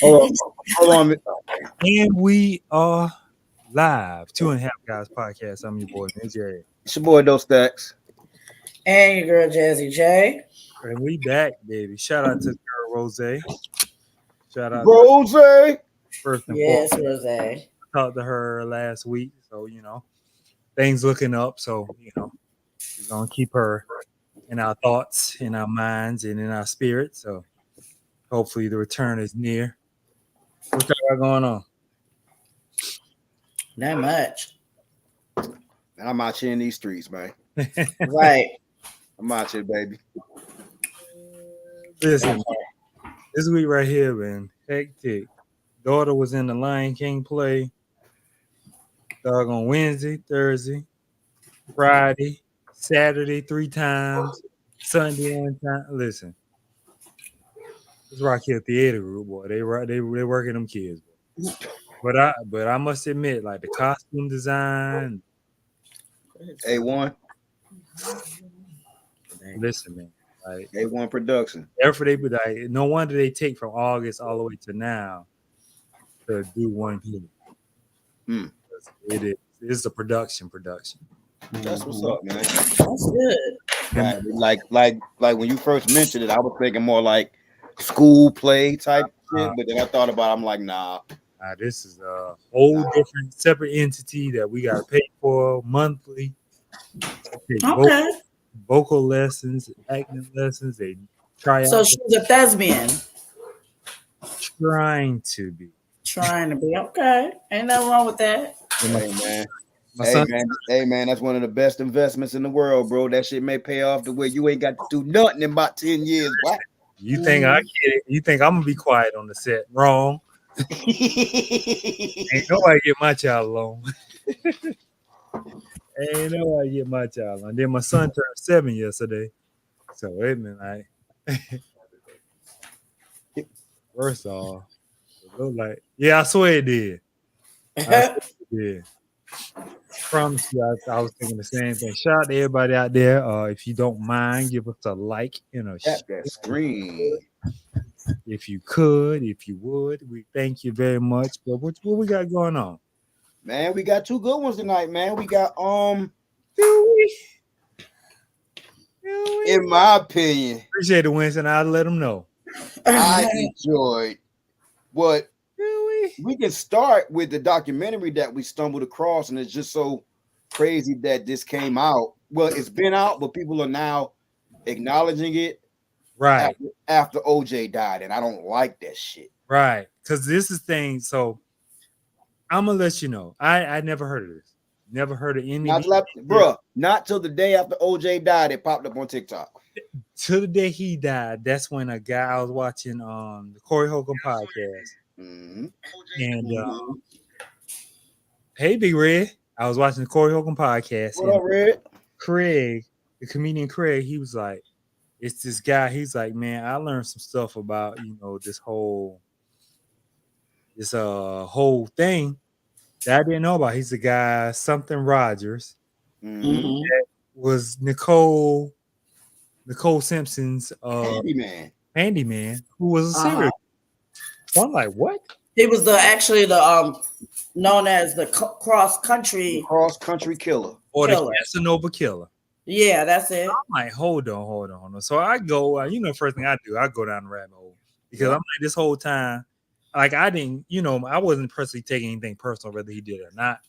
Hold on, hold on. And we are live. Two and a Half Guys podcast. I'm your boy, NJ. It's your boy, Those Stacks. And your girl Jazzy J. And we back, baby. Shout out to girl Rose. Shout out to Rose. first and Yes, foremost. Rose. I talked to her last week. So, things looking up. So, we're going to keep her in our thoughts, in our minds, and in our spirits. So, hopefully the return is near. What y'all got going on? Not much. I'm out here in these streets, man. Right. I'm out here, baby. Listen, this week right here been hectic. Daughter was in the Lion King play. Dog on Wednesday, Thursday, Friday, Saturday 3 times, Sunday 1 time. Listen, this Rock Hill Theater Group, boy, they working them kids, boy. But I must admit, like the costume design. A1. Listen, man, like A1 production. effort they put, like no wonder they take from August all the way to now to do one piece. It's a production. That's what's up, man. That's good. Right. Like when you first mentioned it, I was thinking more like school play type shit, but then I thought about it, I'm like, nah. This is a whole different separate entity that we got to pay for monthly. Okay. Vocal lessons, acting lessons. They try out. So she's a thespian. Trying to be. Okay. Ain't nothing wrong with that. Hey man, that's one of the best investments in the world, bro. That shit may pay off the way you ain't got to do nothing in about 10 years. What? You think I get it? You think I'm gonna be quiet on the set? Wrong. Ain't nobody get my child alone. Ain't nobody get my child alone. Then my son turned 7 yesterday. So it been like first off, it looked like I swear it did. Promise you, I was thinking the same thing. Shout out to everybody out there. If you don't mind, give us a like and a Tap that screen. If you could, if you would, we thank you very much. But what we got going on? Man, we got two good ones tonight, man. We got in my opinion. Appreciate it, Winston. I'll let them know. I enjoyed what we can start with the documentary that we stumbled across, and it's just so crazy that this came out. Well, it's been out, but people are now acknowledging it. Right. After OJ died, and I don't like that shit. Right. Because this is thing. So I'm gonna let you know. I never heard of this. Never heard of any. Not till the day after OJ died, it popped up on TikTok. Till the day he died, that's when a guy I was watching the Corey Holcomb podcast. Mm-hmm. And hey, Big Red, I was watching the Corey Holcomb podcast. What up, Red? Craig, the comedian Craig, he was like, it's this guy. He's like, man, I learned some stuff about this whole thing that I didn't know about. He's the guy something Rogers. Mm-hmm. That was Nicole Simpson's handyman who was a serial. So I'm like, what? He was the known as the cross country killer or the Casanova killer. Yeah, that's it. I'm like, hold on. So I go, first thing I do, I go down the rabbit hole because I'm like, this whole time, like I didn't, I wasn't personally taking anything personal, whether he did it or not.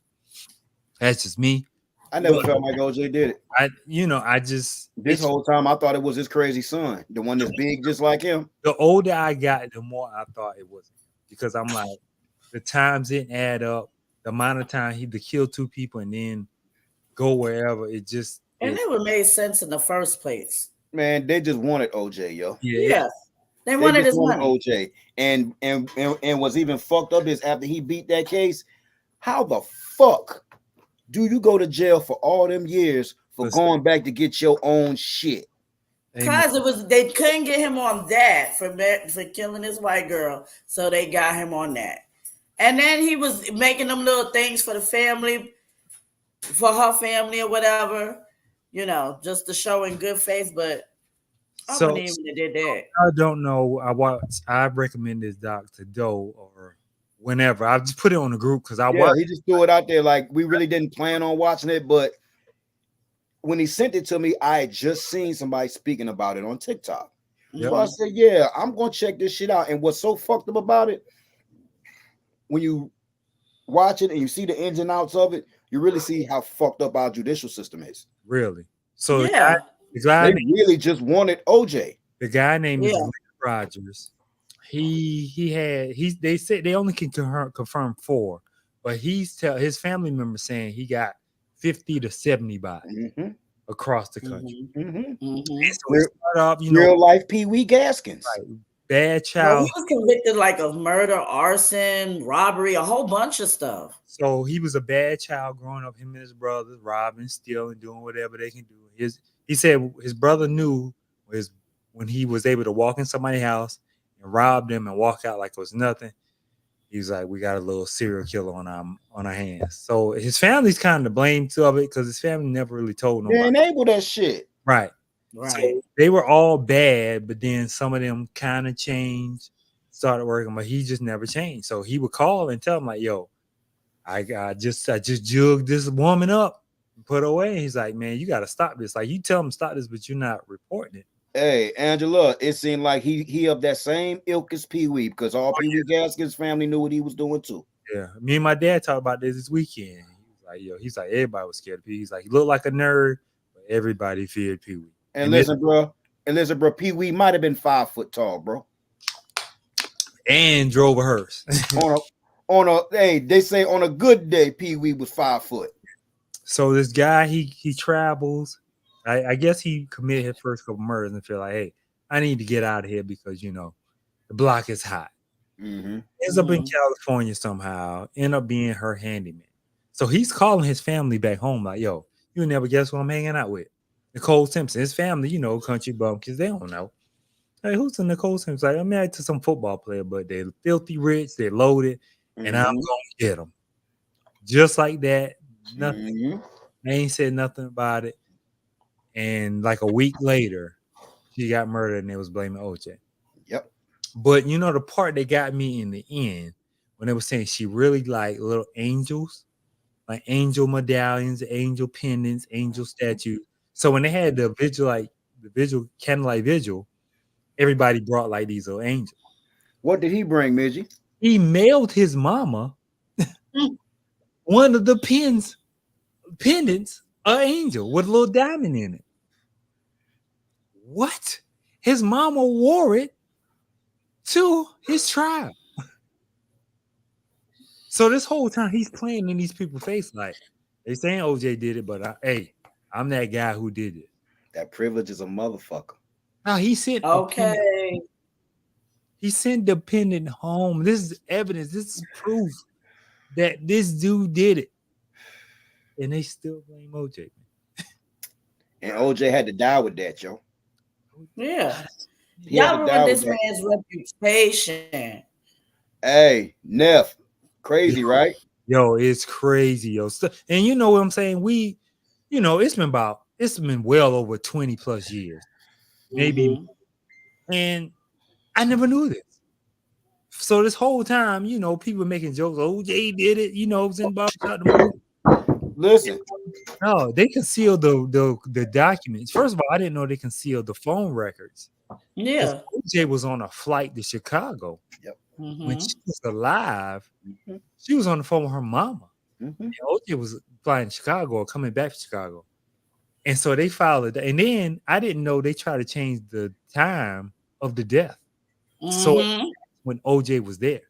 That's just me. I never felt like OJ did it. I just this whole time I thought it was his crazy son, the one that's big just like him. The older I got, the more I thought it wasn't, because I'm like, the times didn't add up. The amount of time he to kill 2 people and then go wherever, it just. And it would made sense in the first place. Man, they just wanted OJ, yo. Yes. They wanted his money. OJ. And what's even fucked up is after he beat that case, how the fuck do you go to jail for all them years for going back to get your own shit? Because they couldn't get him on that for killing his white girl, so they got him on that. And then he was making them little things for the family, for her family or whatever, just to show in good faith. But I So wouldn't even have did that. I don't know. I recommend this doc to Doe or whenever. I just put it on the group because I Yeah, watched. he just threw it out there like we really didn't plan on watching it, but when he sent it to me, I had just seen somebody speaking about it on TikTok. Yep. So I said, yeah, I'm gonna check this shit out. And what's so fucked up about it, when you watch it and you see the ins and outs of it, you really see how fucked up our judicial system is. Really. So Yeah. They really just wanted OJ. the guy named is Yeah. Lee Rogers. They said they only can confirm 4, but his family members saying he got 50 to 70 bodies across the country. Mhm. And so it started off, Real life Pee Wee Gaskins. right, bad Well, child. he was convicted like of murder, arson, robbery, a whole bunch of stuff. So he was a bad child growing up. Him and his brothers robbing, stealing, doing whatever they can do. He said his brother knew when he was able to walk in somebody's house and rob them and walk out like it was nothing. He was like, we got a little serial killer on our hands. So his family's kind of to blame too of it because his family never really told nobody. They enable that shit. Right. So they were all bad, but then some of them kind of changed, started working, but he just never changed. So he would call and tell him like, yo, I just jugged this woman up and put her away. He's like, man, you got to stop this. Like, you tell him stop this, but you're not reporting it. Hey, Angela, it seemed like he of that same ilk as Pee Wee because all Pee Wee Gaskins' family knew what he was doing too. Yeah, me and my dad talked about this weekend. He was like, everybody was scared of Pee Wee. He's like, he looked like a nerd, but everybody feared Pee Wee. And listen, bro, Pee Wee might have been 5 foot tall, bro, and drove a hearse. They say on a good day, Pee Wee was 5 foot. So this guy, he travels. I guess he committed his first couple murders and feel like, hey, I need to get out of here because the block is hot. Ends up in California somehow, end up being her handyman. So he's calling his family back home like, yo, you'll never guess who I'm hanging out with. Nicole Simpson. His family, country bumpkins, they don't know. Hey, who's the Nicole Simpson? Like, I'm married to some football player, but they're filthy rich, they're loaded, and I'm gonna get them. Just like that. Nothing. They ain't said nothing about it. And like a week later, she got murdered and they was blaming OJ. Yep. But the part that got me in the end, when they were saying she really like little angels, like angel medallions, angel pendants, angel statues. So when they had the candlelight vigil, everybody brought like these little angels. What did he bring, Midgie? He mailed his mama one of the pendants, an angel with a little diamond in it. What? His mama wore it to his trial. So this whole time he's playing in these people's face like they saying OJ did it, but I'm that guy who did it. That privilege is a motherfucker. No, he sent he sent the pendant home. This is evidence. This is proof that this dude did it, and they still blame OJ. And OJ had to die with that, yo. Yeah. Y'all ruined this man's reputation. Hey, Neff, crazy, right? Yo, it's crazy, yo. And you know what I'm saying? It's been well over 20 plus years, maybe. And I never knew this. So this whole time, people making jokes. OJ did it. It was in Barbershop. Listen. No, they concealed the documents. First of all, I didn't know they concealed the phone records. Yeah. OJ was on a flight to Chicago. Yep. When she was alive, she was on the phone with her mama. And OJ was flying to Chicago or coming back to Chicago. And so they filed it. And then I didn't know they tried to change the time of the death. So when OJ was there.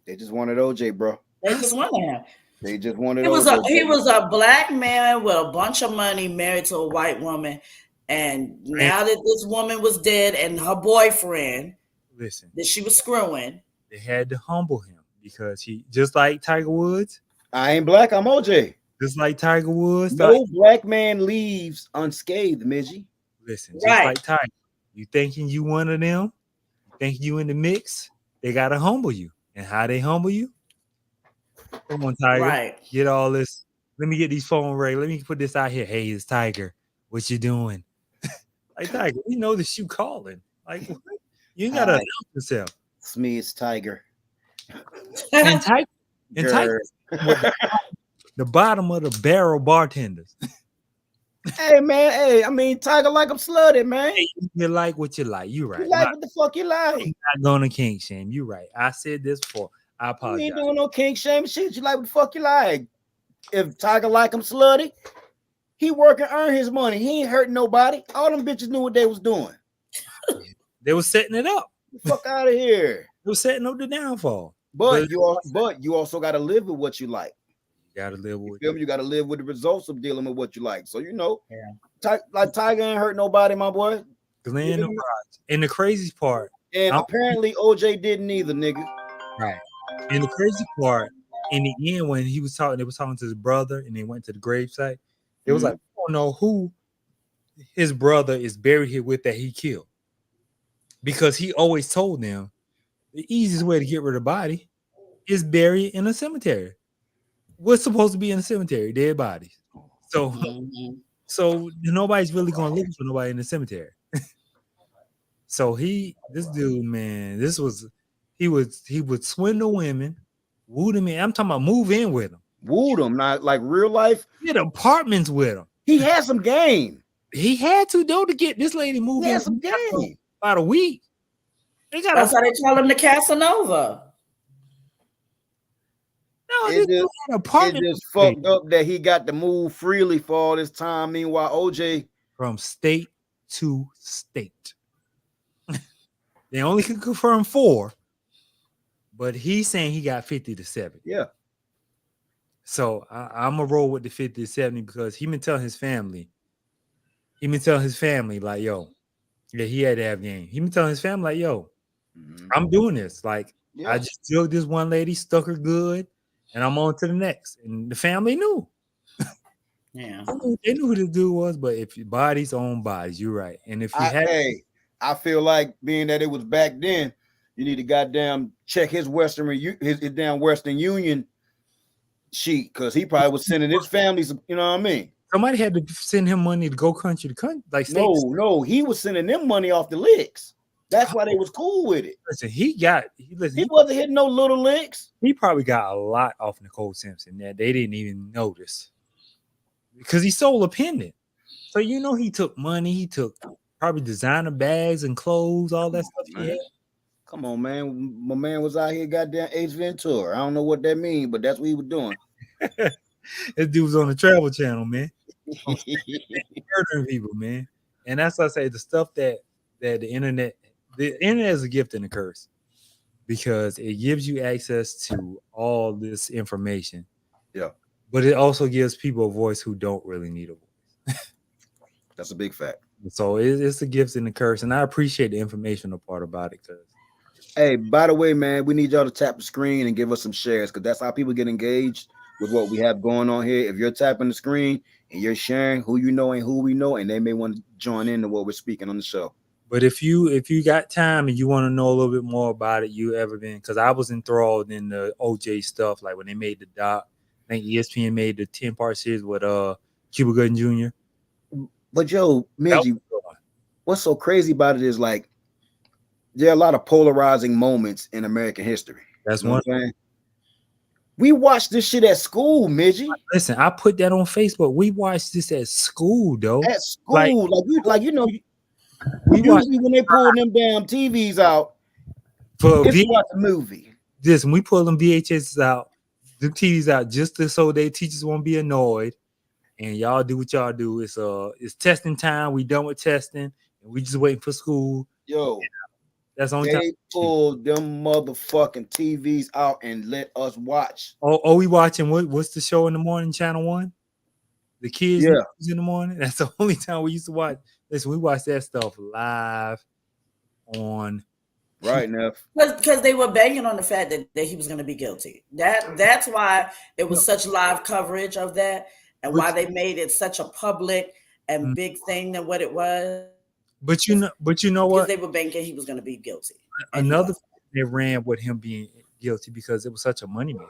They just wanted OJ, bro. They just wanted him. They just wanted he was a black man with a bunch of money married to a white woman. And now that this woman was dead and her boyfriend, that she was screwing, they had to humble him because he, just like Tiger Woods. I ain't black, I'm OJ. Just like Tiger Woods. No black man leaves unscathed, Midgie. Listen, just like Tiger. You thinking you one of them? You think you in the mix? They got to humble you. And how they humble you? Come on, Tiger. Right. Get all this. Let me get these phone ready. Let me put this out here. Hey, it's Tiger. What you doing? Like Tiger, we know this you calling. Like what? You ain't gotta announce yourself. It's me, it's Tiger. And Tiger was the bottom of the barrel bartenders. Hey man, hey, I mean Tiger like I'm slutty, man. You like what you like. You right. You like what the fuck you like. I'm not gonna kink shame. You right. I said this before. I You apologize. ain't doing no kink shame shit. You like what the fuck you like. If Tiger like him slutty, he work and earn his money. He ain't hurting nobody. All them bitches knew what they was doing. They was setting it up. Get the fuck out of here. They was setting up the downfall. But you also got to live with what you like. You gotta live with You got to live with the results of dealing with what you like. So Yeah. Like Tiger ain't hurt nobody, my boy. Glenn and Raj. And the crazy part, And apparently OJ didn't either, nigga. right? And the crazy part, in the end, when he was talking, they was talking to his brother, and they went to the gravesite. It was like, we don't know who his brother is buried here with that he killed, because he always told them the easiest way to get rid of the body is bury it in a cemetery. What's supposed to be in a cemetery? Dead bodies. So nobody's really gonna look for nobody in the cemetery. So this dude, man, he would swindle women, woo them in. I'm talking about move in with them. Wooed him, not like real life. Get apartments with him. He had some game. He had to though to get this lady moved He in had some game. about a week. That's why they call him the Casanova. No, It just fucked up that he got to move freely for all this time. Meanwhile, OJ from state to state. They only can confirm 4, but he's saying he got 50 to 70. Yeah. So I'm gonna roll with the 50 to 70 because he been telling his family. He been telling his family like, yo, yeah, he had to have game. He been telling his family like, yo, I'm doing this. Like, I just took this one lady, stuck her good, and I'm on to the next. And the family knew. Yeah, they knew who the dude was. But if your bodies own bodies, you're right. And if you I feel like being that it was back then, you need to goddamn check his his damn Western Union sheet, because he probably was sending his family some, you know what I mean? Somebody had to send him money to go country to country. Like no, he was sending them money off the licks. That's why they was cool with it. Listen, he wasn't hitting no little licks. He probably got a lot off Nicole Simpson that they didn't even notice because he's sold a pendant. So he took money. He took probably designer bags and clothes, all that stuff he had. Come on, man. My man was out here goddamn Ace Ventura. I don't know what that means, but that's what he was doing. This dude was on the Travel Channel, man. Murdering people, man. And that's why I say the stuff that the internet is a gift and a curse, because it gives you access to all this information. Yeah. But it also gives people a voice who don't really need a voice. That's a big fact. So it's a gift and a curse. And I appreciate the informational part about it. Hey, by the way, man, we need y'all to tap the screen and give us some shares, because that's how people get engaged with what we have going on here. If you're tapping the screen and you're sharing who you know and who we know, and they may want to join into what we're speaking on the show. But if you got time and you want to know a little bit more about it, because I was enthralled in the OJ stuff, like when they made the doc. I think ESPN made the 10-part series with Cuba Gooding Jr. But yo, Midgie, what's so crazy about it is like there are a lot of polarizing moments in American history. That's one thing. We watched this shit at school, Midgie. Listen, I put that on Facebook. We watched this at school, though. At school, usually when they pull them damn TVs out for watch a movie. When we pull them VHSs out, the TVs out, just so their teachers won't be annoyed, and y'all do what y'all do. It's testing time. We done with testing, and we just waiting for school. Yo, that's the only time they pulled them motherfucking TVs out and let us watch. Oh, we watching what's the show in the morning? Channel 1, the kids in the morning. That's the only time we used to watch. Listen, we watched that stuff live on. Right now, because they were banging on the fact that he was going to be guilty. That's why it was such live coverage of that, and why they made it such a public and big thing than what it was. But you know what? They were banking he was going to be guilty. Another they ran with him being guilty because it was such a moneymaker.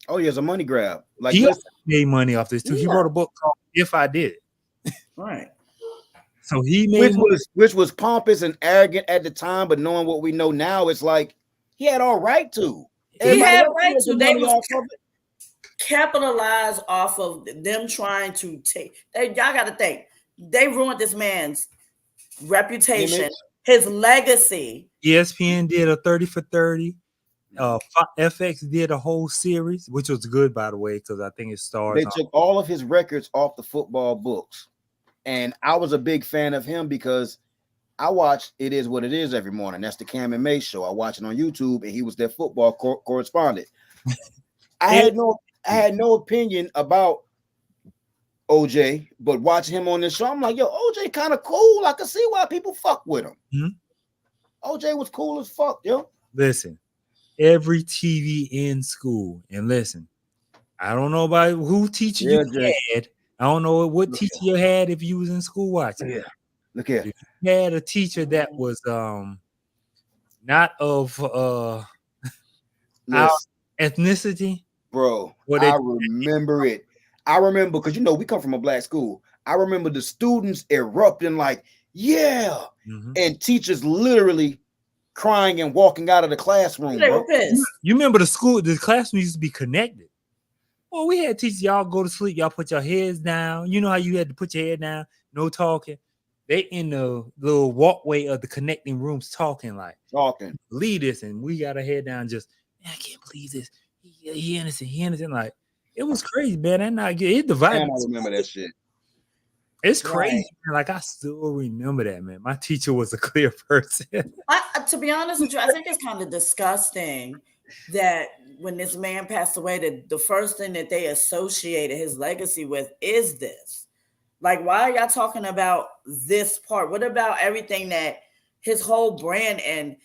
Oh, yeah, it's a money grab. Like he made money off this too. Yeah. He wrote a book called "If I Did It." Right. So he made which was pompous and arrogant at the time, but knowing what we know now, it's like he had all right to. He had right to. They was capitalize off of them trying to take. Y'all got to think. They ruined this man's reputation, his legacy. ESPN did a 30 for 30. FX did a whole series, which was good, by the way, because I think it stars. They took all of his records off the football books. And I was a big fan of him because I watched It Is What It Is every morning. That's the Cam and May show. I watch it on YouTube, and he was their football correspondent. I had no opinion about OJ, but watching him on this show, I'm like, yo, OJ kind of cool. I can see why people fuck with him. Mm-hmm. OJ was cool as fuck, yo. Listen, every TV in school, and listen, I don't know about who teacher you had. I don't know what teacher you had if you was in school watching. Yeah. Look here. If you had a teacher that was not of our ethnicity. Bro, I remember it. I remember because we come from a black school. I remember the students erupting like, yeah, and teachers literally crying and walking out of the classroom. Bro. You remember the classroom used to be connected. Well, we had teachers, y'all go to sleep, y'all put your heads down. You know how you had to put your head down, no talking. They in the little walkway of the connecting rooms talking. Believe this, and we got our head down just, man, I can't believe this. He innocent. Like, it was crazy, man. That not good. It divided. I remember that shit. It's crazy. Man. Like, I still remember that, man. My teacher was a clear person. To be honest with you, I think it's kind of disgusting that when this man passed away, the first thing that they associated his legacy with is this. Like, why are y'all talking about this part? What about everything that his whole brand and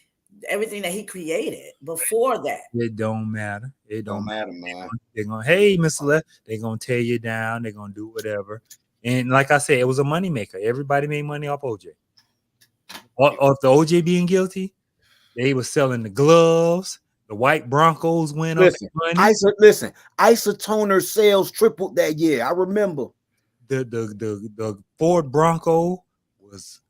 everything that he created before that? It don't matter. It don't matter, man. They're going, hey, Mr. Left, they're going to tear you down. They're going to do whatever. And like I said, it was a moneymaker. Everybody made money off OJ. Off the OJ being guilty, they were selling the gloves. The white Broncos went up. Listen, Isotoner sales tripled that year. I remember. The Ford Bronco was.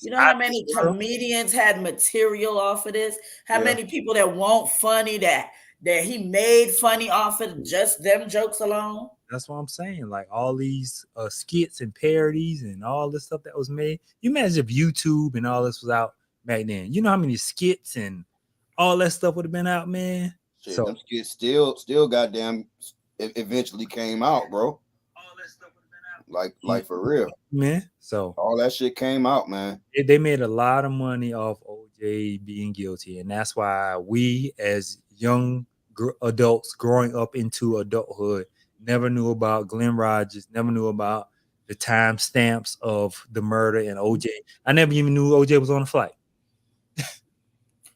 You know how many comedians had material off of this? How many people that want funny that he made funny off of just them jokes alone? That's what I'm saying. Like all these skits and parodies and all this stuff that was made. You imagine if YouTube and all this was out back then. You know how many skits and all that stuff would have been out, man. Shit, so them skits still goddamn eventually came out, bro. All that stuff would have been out. Like for real, man. So all that shit came out, man. They made a lot of money off OJ being guilty, and that's why we, as young adults growing up into adulthood, never knew about Glenn Rogers, never knew about the time stamps of the murder and OJ. I never even knew OJ was on a flight.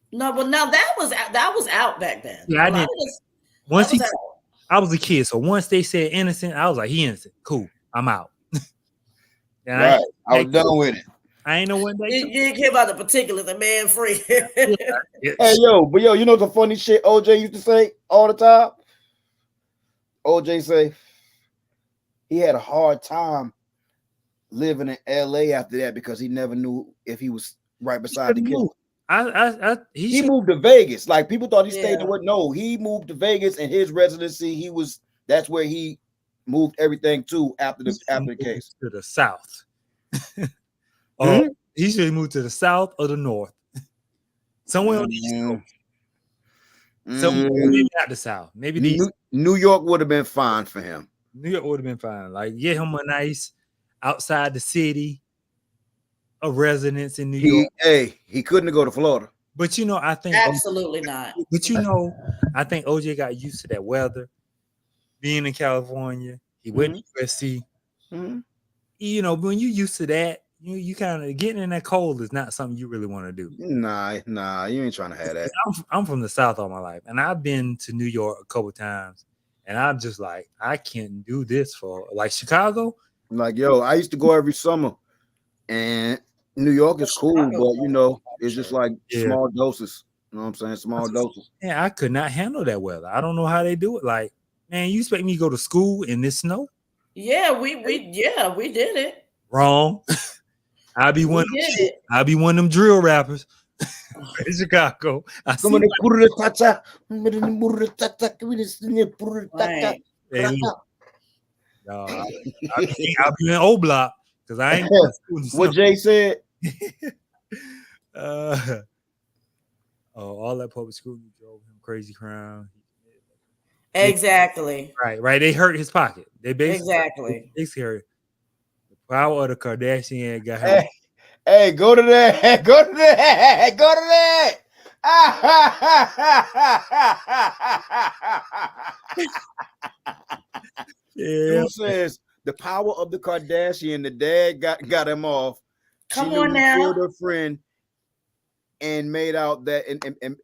No, but now that was out back then. Yeah, I didn't. I was a kid, so once they said innocent, I was like, he innocent. Cool, I'm out. Right, I was done with it. I ain't know what they. You didn't care about the particulars, and man free. Hey, yo, you know the funny shit OJ used to say all the time. OJ say he had a hard time living in LA after that because he never knew if he was right beside the killer. He moved to Vegas. Like people thought he stayed there. No, he moved to Vegas and his residency. That's where he moved everything to after the case. To the south. He should move to the south or the north. Somewhere on the east coast. Somewhere maybe not the south. Maybe the east. New York would have been fine for him. New York would have been fine. Like get him a nice outside the city. A residence in New York. He couldn't go to Florida. But I think absolutely not. But I think OJ got used to that weather. Being in California, he went to USC. Mm-hmm. When you used to that, you kind of getting in that cold is not something you really want to do. Nah, you ain't trying to have that. I'm from the South all my life, and I've been to New York a couple times, and I'm just like, I can't do this for like Chicago. Like, yo, I used to go every summer, and New York is cool, but it's just like small doses. You know what I'm saying? Small doses. Yeah, I could not handle that weather. I don't know how they do it. Like, man, you expect me to go to school in this snow? Yeah, we did it. Wrong. I'll be one. I'll be one of them drill rappers in Chicago. Right. I'll be in O Block because I ain't what Jay said. All that public scrutiny drove him crazy crown. Exactly. Right. They hurt his pocket. They basically hurt the power of the Kardashian got hurt. Hey, go to that. Go to that. Go to that. Yeah. Who says the power of the Kardashian? The dad got him off. Come on now. Killed her friend and made out that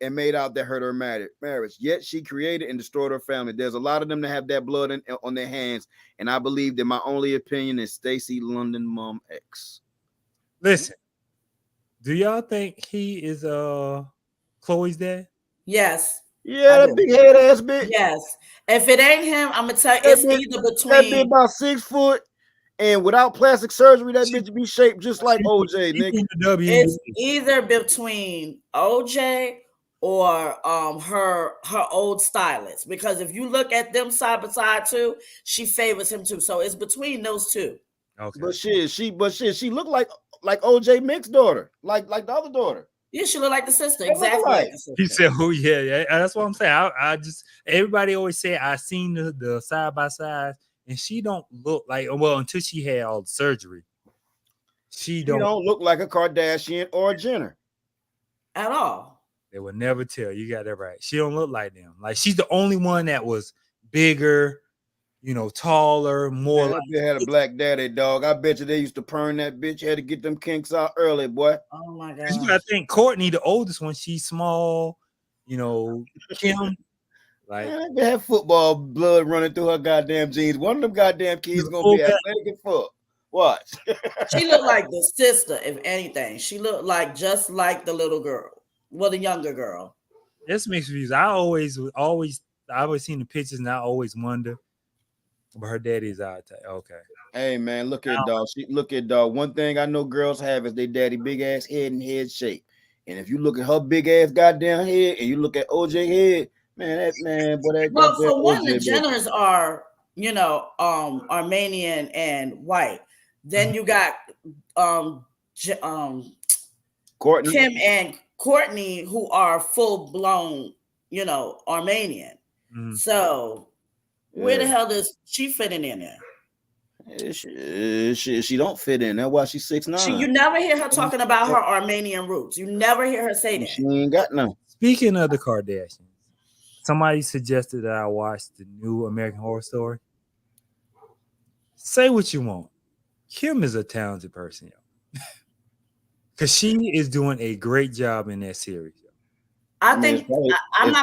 and made out that hurt her marriage. Yet she created and destroyed her family. There's a lot of them that have that blood on their hands, and I believe that my only opinion is Stacey London Mom X. Listen, do y'all think he is Chloe's dad? Yes. Yeah, that big head ass bitch. Yes. If it ain't him, I'm gonna tell you, it's either between that bitch about 6 foot. And without plastic surgery, that bitch be shaped just like OJ, nigga. It's either between OJ or her old stylist. Because if you look at them side by side too, she favors him too. So it's between those two. Okay. But she looked like OJ Mick's daughter, like the other daughter. Yeah, she look like the sister. Exactly. Like the sister. He said, "Oh yeah, that's what I'm saying." I just everybody always say I seen the side by side. And she don't look like until she had all the surgery. She don't look like a Kardashian or a Jenner at all. They would never tell. You got that right. She don't look like them. Like she's the only one that was bigger, taller, more. Like they had a black daddy, dog. I bet you they used to perm that bitch. You had to get them kinks out early, boy. Oh my god! You gotta think Courtney, the oldest one, she's small. Kim. Like they have football blood running through her goddamn jeans. One of them goddamn kids gonna be athletic as fuck. What? She looked like the sister, if anything. She looked like just like the little girl. Well, the younger girl. This makes me. I always seen the pictures, and I always wonder. But her daddy's out there. Okay. Hey man, look at dog. Look at dog. One thing I know girls have is they daddy big ass head and head shape. And if you look at her big ass goddamn head, and you look at OJ head. Well, for one, the Jenners are, Armenian and white. Then you got Courtney. Kim and Courtney, who are full blown, Armenian. Mm. So where the hell does she fitting in there? She don't fit in. That's why she's 6'9". You never hear her talking about her Armenian roots. You never hear her say that. She ain't got none. Speaking of the Kardashians. Somebody suggested that I watch the new American Horror Story. Say what you want. Kim is a talented person, yo. Because she is doing a great job in that series. Yo. I'm not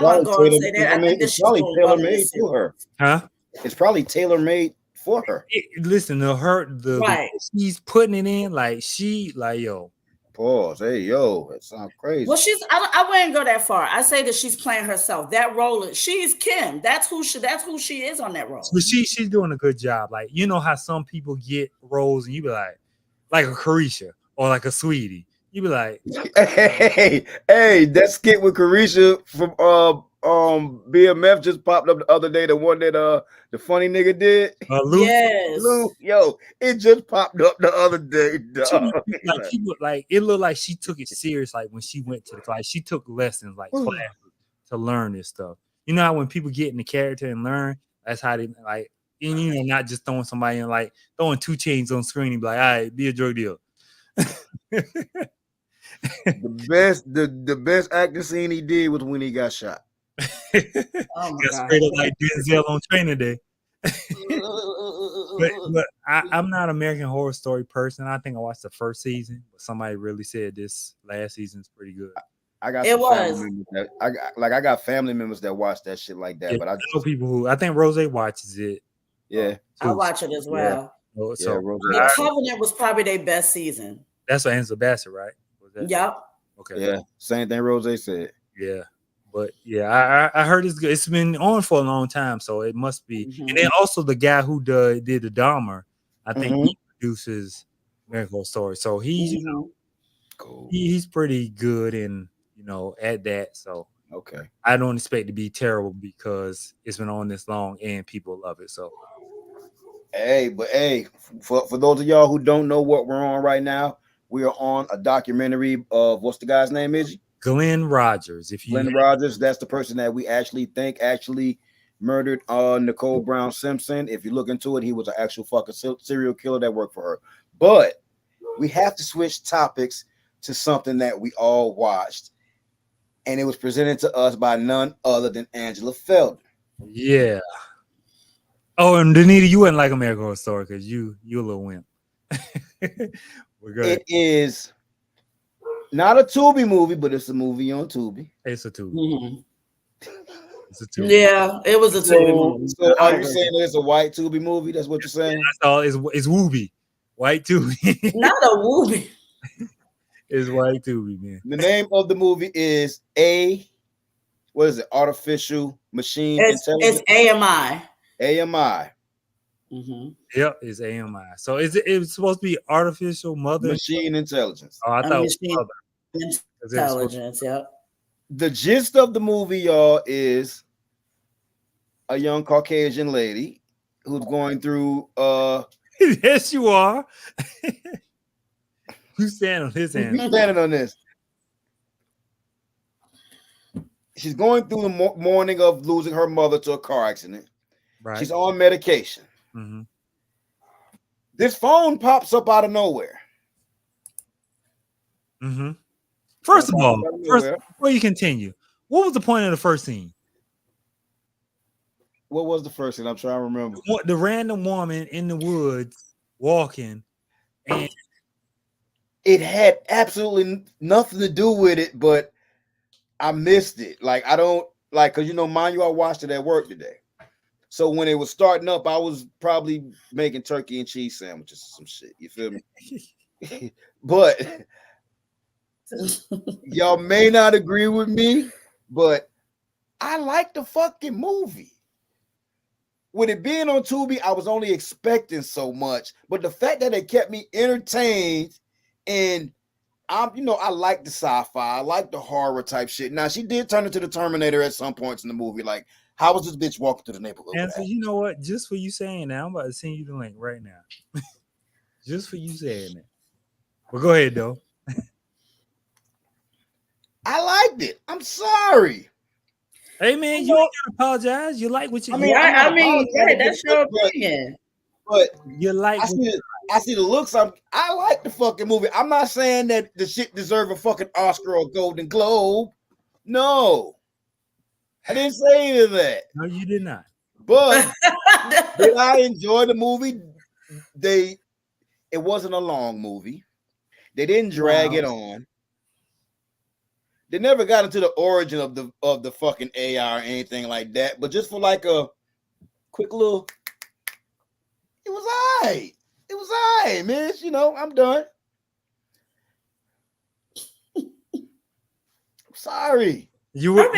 going to go and say that. I think it's probably tailor-made for her. Huh? It's probably tailor-made for her. Listen to her. She's putting it in yo. Pause. Hey, yo, that sounds crazy. Well, I wouldn't go that far. I say that she's playing herself. That role, she's Kim. That's who she is on that role. But she's doing a good job. Like, you know how some people get roles and you be like a Carisha or like a Sweetie. You be like, hey, that skit with Carisha from BMF just popped up the other day. The one that the funny nigga did. Lou? Yes. Lou, yo, it just popped up the other day. Dog. It looked like she took it serious. Like when she went to the class, she took lessons classes to learn this stuff. You know how when people get in the character and learn, that's how they and not just throwing somebody in throwing 2 Chainz on screen and be like, all right, be a drug dealer. The best acting scene he did was when he got shot. Oh my God. Straight up like Denzel on Training Day. but I'm not an American Horror Story person. I think I watched the first season, but somebody really said this last season is pretty good. I got I got family members that watch that shit like that. Yeah, but I know people who I think Rose watches it. Yeah, I watch it as well. Yeah. The Covenant was probably their best season. That's what Angela Bassett, right? Yep. Okay. Yeah, same thing Rose said. Yeah. But yeah, I heard it's good. It's been on for a long time, so it must be. Mm-hmm. And then also the guy who did the Dahmer, I think he produces American Horror Story. So he's Cool. he's pretty good in at that. So Okay. I don't expect it to be terrible because it's been on this long and people love it. So Hey, for those of y'all who don't know what we're on right now, we are on a documentary of what's the guy's name, is he? Glenn Rogers. Glenn Rogers, that's the person that we actually think murdered Nicole Brown Simpson. If you look into it, he was an actual fucking serial killer that worked for her. But we have to switch topics to something that we all watched, and it was presented to us by none other than Angela Felder. Yeah. Oh, and Danita, you wouldn't like American Horror Story because you a little wimp. It is not a Tubi movie, but it's a movie on Tubi. It's a Tubi. Mm-hmm. It's a Tubi. Yeah, it was a Tubi movie. So are you saying it's a white Tubi movie? That's what you're saying? That's all. It's Wooby. White Tubi. Not a Wooby. It's white Tubi, man. The name of the movie is Artificial Machine Intelligence? It's AMI. AMI. Mm-hmm. Yep, it's AMI. So it's supposed to be artificial machine intelligence. Oh, I thought machine intelligence. Yep. The gist of the movie, y'all, is a young Caucasian lady who's going through. Yes, you are. Who's standing on his hand? Who's standing on this? She's going through the morning of losing her mother to a car accident. Right. She's on medication. Mm-hmm. This phone pops up out of nowhere. Mm-hmm. First of all, before you continue, what was the point of the first scene? What was the first scene? I'm trying to remember. The random woman in the woods walking, and it had absolutely nothing to do with it, but I missed it. Like, I don't like, because mind you, I watched it at work today. So when it was starting up, I was probably making turkey and cheese sandwiches or some shit. You feel me? But y'all may not agree with me, but I like the fucking movie. With it being on Tubi, I was only expecting so much, but the fact that it kept me entertained, and I like the sci-fi, I like the horror type shit. Now, she did turn into the Terminator at some points in the movie. Like, how was this bitch walking through the neighborhood? And so, you know what? Just for you saying that, I'm about to send you the link right now. Just for you saying that. But go ahead, though. I liked it. I'm sorry. Hey, man, you ain't gotta apologize. You like what you. I mean, that's your opinion. But you like. I see the looks. I like the fucking movie. I'm not saying that the shit deserve a fucking Oscar or Golden Globe. No, I didn't say any of that. No, you did not. But did I enjoy the movie? It wasn't a long movie. They didn't drag it on. They never got into the origin of the fucking AI or anything like that. But just for like a quick little, it was all right. It was all right, man. I'm done. I'm sorry. You like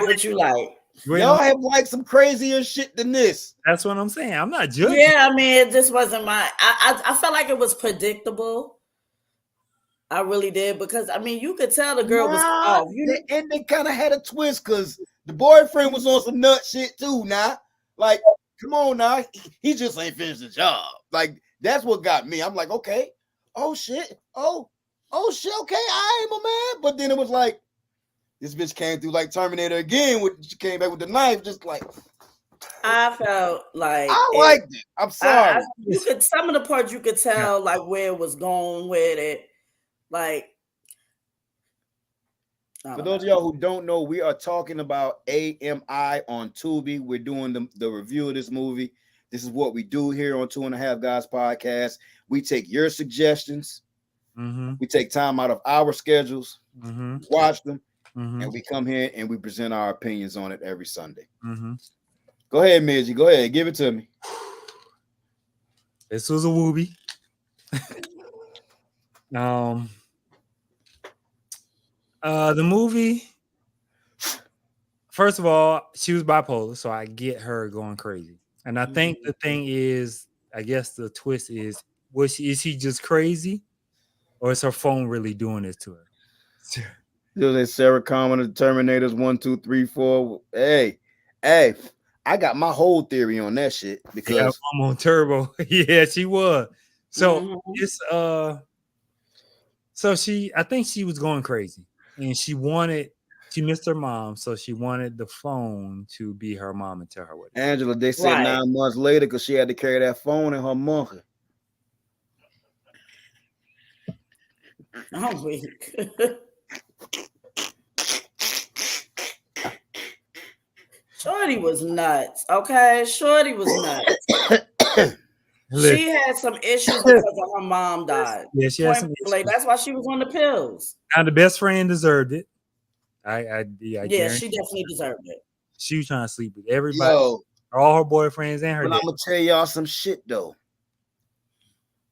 what you like. Y'all have like some crazier shit than this. That's what I'm saying. I'm not judging. Yeah, I mean, it just wasn't I felt like it was predictable. I really did, because I mean, you could tell the girl was off. And they kind of had a twist because the boyfriend was on some nut shit too. Now, like, come on now, he just ain't finished the job. Like, that's what got me. I'm like, okay, oh shit, oh shit, okay, I am a man. But then it was like, this bitch came through like Terminator again. She came back with the knife, just like. I felt like I liked it. I'm sorry. Some of the parts you could tell like where it was going with it. Like, for those of y'all who don't know, we are talking about AMI on Tubi. We're doing the review of this movie. This is what we do here on 2.5 Guys podcast. We take your suggestions. Mm-hmm. We take time out of our schedules, watch them, and we come here and we present our opinions on it every Sunday. Mm-hmm. Go ahead, Midgie. Go ahead. Give it to me. This was a Wooby. The movie, first of all, she was bipolar, so I get her going crazy. And I think the thing is, I guess the twist is is she just crazy, or is her phone really doing this to her? There's Sarah Connor, the Terminators 1, 2, 3, 4. Hey, I got my whole theory on that shit because Yeah, I'm on turbo. Yeah, she was. So Mhm. it's so I think she was going crazy, and she missed her mom, so she wanted the phone to be her mom and tell her what. Angela, they said Right. 9 months later because she had to carry that phone in her monkey. I'm weak. Shorty was nuts. Okay, Shorty was nuts. She had some issues because of her mom died. Yeah, she had some Point blank, issues. that's why she was on the pills. Now the best friend deserved it. I Yeah, guarantee she definitely deserved it. she was trying to sleep with everybody, Yo, all her boyfriends and her but dad. I'm gonna tell y'all some shit though.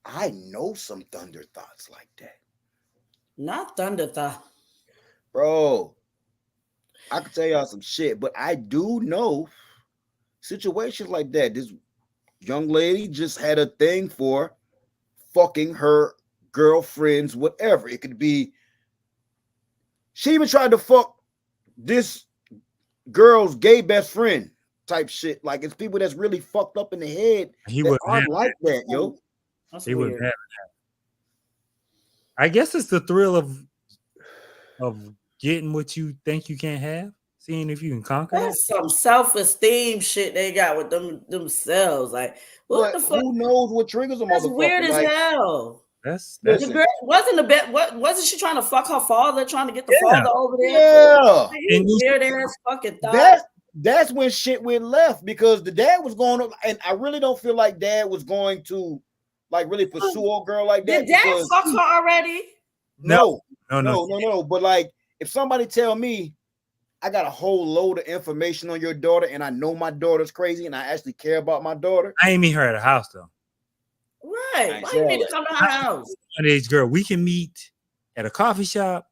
I know some thunder thoughts like that, Not Thunder Thought. bro. I can tell y'all some shit, but I do know situations like that. This young lady just had a thing for fucking her girlfriends, whatever. It could be. She even tried to fuck this girl's gay best friend type shit. Like it's people that's really fucked up in the head He that wasn't aren't having like that, yo. That's He wasn't weird. having that. I guess it's the thrill of getting what you think you can't have, seeing if you can conquer that. That's some self-esteem shit they got with themselves. Like, what But the fuck? who knows what triggers a That's motherfucker? weird as Like, hell. That's The listen, girl wasn't a bit. What wasn't she trying to fuck her father? Trying to get the Yeah. father over there? yeah. Like, you And you- weird ass fucking thought. That's when shit went left because the dad was going to, and I really don't feel like dad was going to like really pursue a girl like that. Did dad because fuck her already? no. no. But like, if somebody tell me I got a whole load of information on your daughter, and I know my daughter's crazy, and I actually care about my daughter, I ain't meet her at a house though. Right. Why you need to come to her house? Underage girl, we can meet at a coffee shop,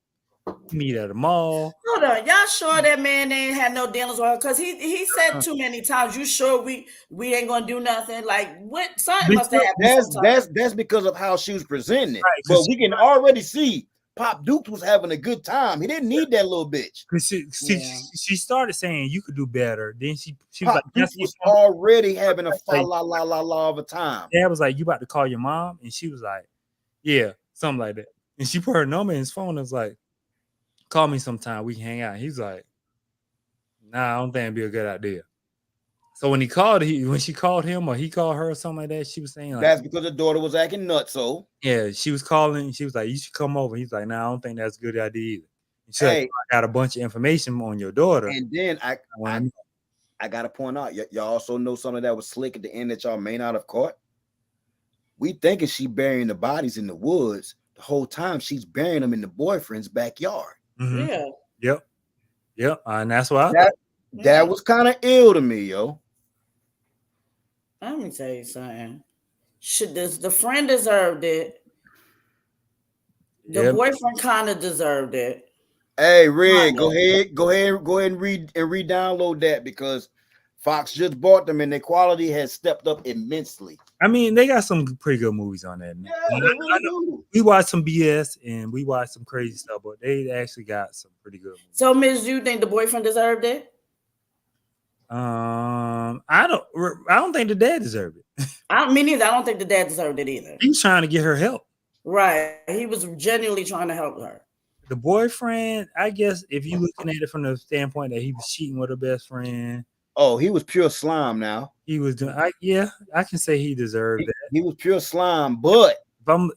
meet at a mall. Hold on, y'all sure that man ain't had no dealings with her? Cause he said too many times, "You sure we ain't gonna do nothing?" Like what? Something must have happened. that's because of how she was presenting it. Right, but we can already see Pop Dukes was having a good time. He didn't need that little bitch. She started saying you could do better. Then she was Pop like, Dukes was already having a fa la la la la of a time. Dad was like, you about to call your mom? And she was like, yeah, something like that. And she put her number in his phone and was like, call me sometime, we can hang out. He's like, nah, I don't think it'd be a good idea. So when she called him or he called her or something like that, she was saying like, that's because the daughter was acting nuts. So yeah, she was calling. She was like, you should come over. He's like, nah, I don't think that's a good idea either. And she's like, I got a bunch of information on your daughter. And then I gotta point out, y'all also know something that was slick at the end that y'all may not have caught. We thinking she burying the bodies in the woods. The whole time she's burying them in the boyfriend's backyard. Mm-hmm. Yeah. Yep. And that's why that was kind of ill to me, yo. Let me tell you something. The friend deserved it? The boyfriend kind of deserved it. Hey, Red, go ahead and re-download that because Fox just bought them and their quality has stepped up immensely. I mean, they got some pretty good movies on that. Yeah, they really do. We watched some BS and we watched some crazy stuff, but they actually got some pretty good movies. So, Ms., you think the boyfriend deserved it? I don't think the dad deserved it. Me neither. I don't think the dad deserved it either. He was trying to get her help. Right. He was genuinely trying to help her. The boyfriend, I guess, if you're looking at it from the standpoint that he was cheating with her best friend. Oh, he was pure slime now. He was doing, I can say he deserved that. He was pure slime, but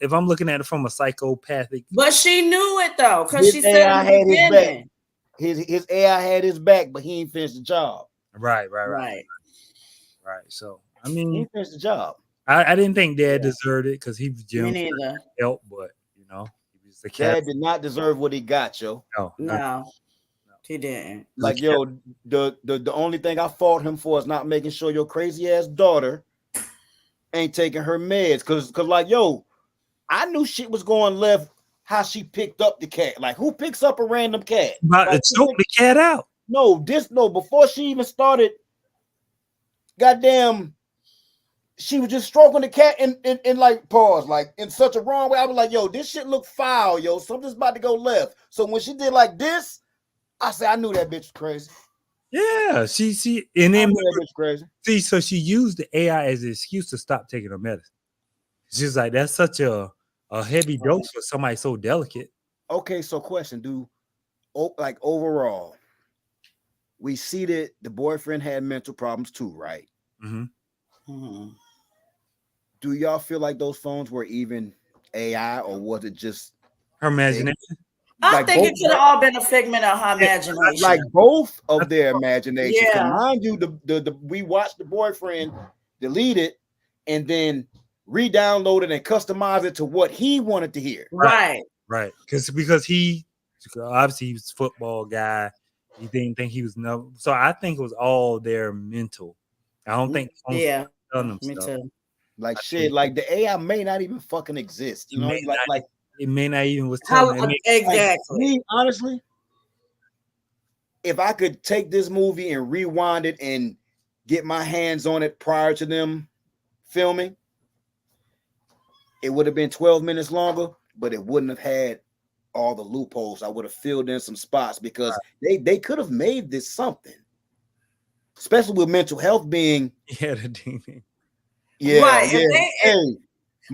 if I'm looking at it from a psychopathic. But she knew it though, because she said AI had his back. His AI had his back, but he ain't finished the job. Right. So I mean, he finished the job. I didn't think Dad deserved it because he was genuinely help, but he was the cat. Dad did not deserve what he got, yo. No, he didn't. Like, yo, the only thing I fought him for is not making sure your crazy ass daughter ain't taking her meds. Cause like, yo, I knew shit was going left. How she picked up the cat? Like, who picks up a random cat? About to choke the cat out. No, before she even started, goddamn, she was just stroking the cat and like pause, like in such a wrong way. I was like, yo, this shit look foul, yo. Something's about to go left. So when she did like this, I said, I knew that bitch was crazy. Yeah, she and then that bitch crazy. See, so she used the AI as an excuse to stop taking her medicine. She's like, that's such a heavy dose for somebody so delicate. Okay, so question, like overall, we see that the boyfriend had mental problems too, right? Mm-hmm. Mm-hmm. Do y'all feel like those phones were even AI, or was it just her imagination? I think it could have all been a figment of her imagination. Like both of their imagination. Yeah. Mind you, the we watched the boyfriend delete it and then re-download it and customize it to what he wanted to hear. Right. Because he obviously he was a football guy. He didn't think he was no. So I think it was all their mental. I don't think. Yeah. Me too. Like shit. Like the AI may not even fucking exist. You know, like it may not even was telling. Exactly. Me, honestly, if I could take this movie and rewind it and get my hands on it prior to them filming, it would have been 12 minutes longer, but it wouldn't have had all the loopholes. I would have filled in some spots because they could have made this something, especially with mental health being the demon. Yeah, right. Yeah.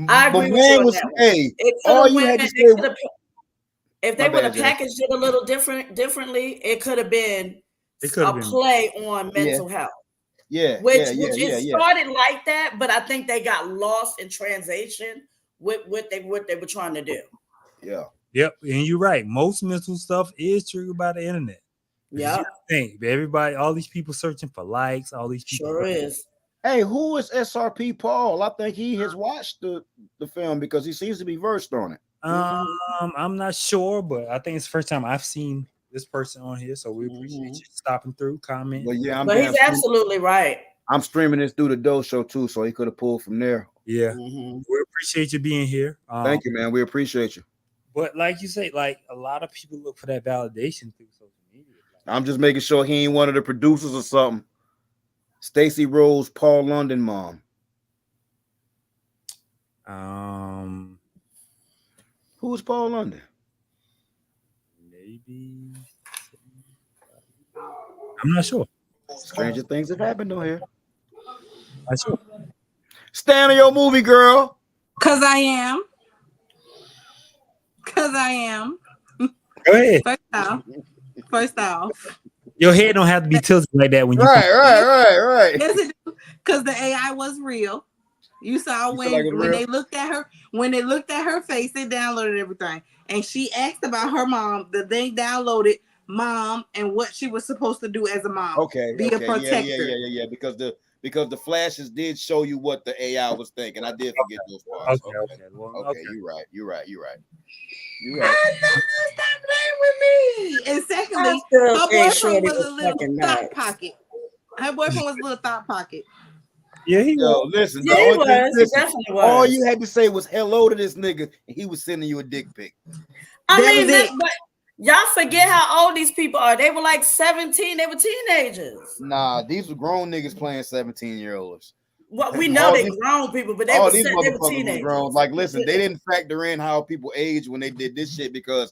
I agree with you on that. Hey, all you had to say. If they would have packaged it a little differently, it could have been a play on mental health. Yeah, which started like that, but I think they got lost in translation with what they were trying to do. Yeah. Yep, and you're right. Most mental stuff is triggered by the internet. Yeah. Think everybody, all these people searching for likes, all these people. Sure is. Hey, who is SRP Paul? I think he has watched the film because he seems to be versed on it. I'm not sure, but I think it's the first time I've seen this person on here, so we appreciate you stopping through, commenting. But yeah, he's absolutely right. I'm streaming this through the Doe Show too, so he could have pulled from there. Yeah, we appreciate you being here. Thank you, man. We appreciate you. But like you say, like a lot of people look for that validation through social media. I'm just making sure he ain't one of the producers or something. Stacey Rose, Paul London mom. Who's Paul London? Maybe. I'm not sure. Stranger things have happened on here. Not sure. Stand on your movie, girl. Cause I am. Go ahead. First off. Your head don't have to be tilted like that when you. Right. Yes, it do. Because the AI was real. You saw when they looked at her face, they downloaded everything. And she asked about her mom. The thing downloaded mom and what she was supposed to do as a mom. Okay. Be a protector. Yeah. Because the flashes did show you what the AI was thinking. I did forget those parts. Okay. You're right. I know, stop playing with me. And secondly, her boyfriend was a little thought pocket. Yeah, he was. Listen, he definitely was. All you had to say was hello to this nigga, and he was sending you a dick pic. But y'all forget how old these people are. They were like 17. They were teenagers. Nah, these were grown niggas playing 17-year-olds. Well, we know they're grown people, but they were teenagers. Grown. Like, listen, they didn't factor in how people age when they did this shit because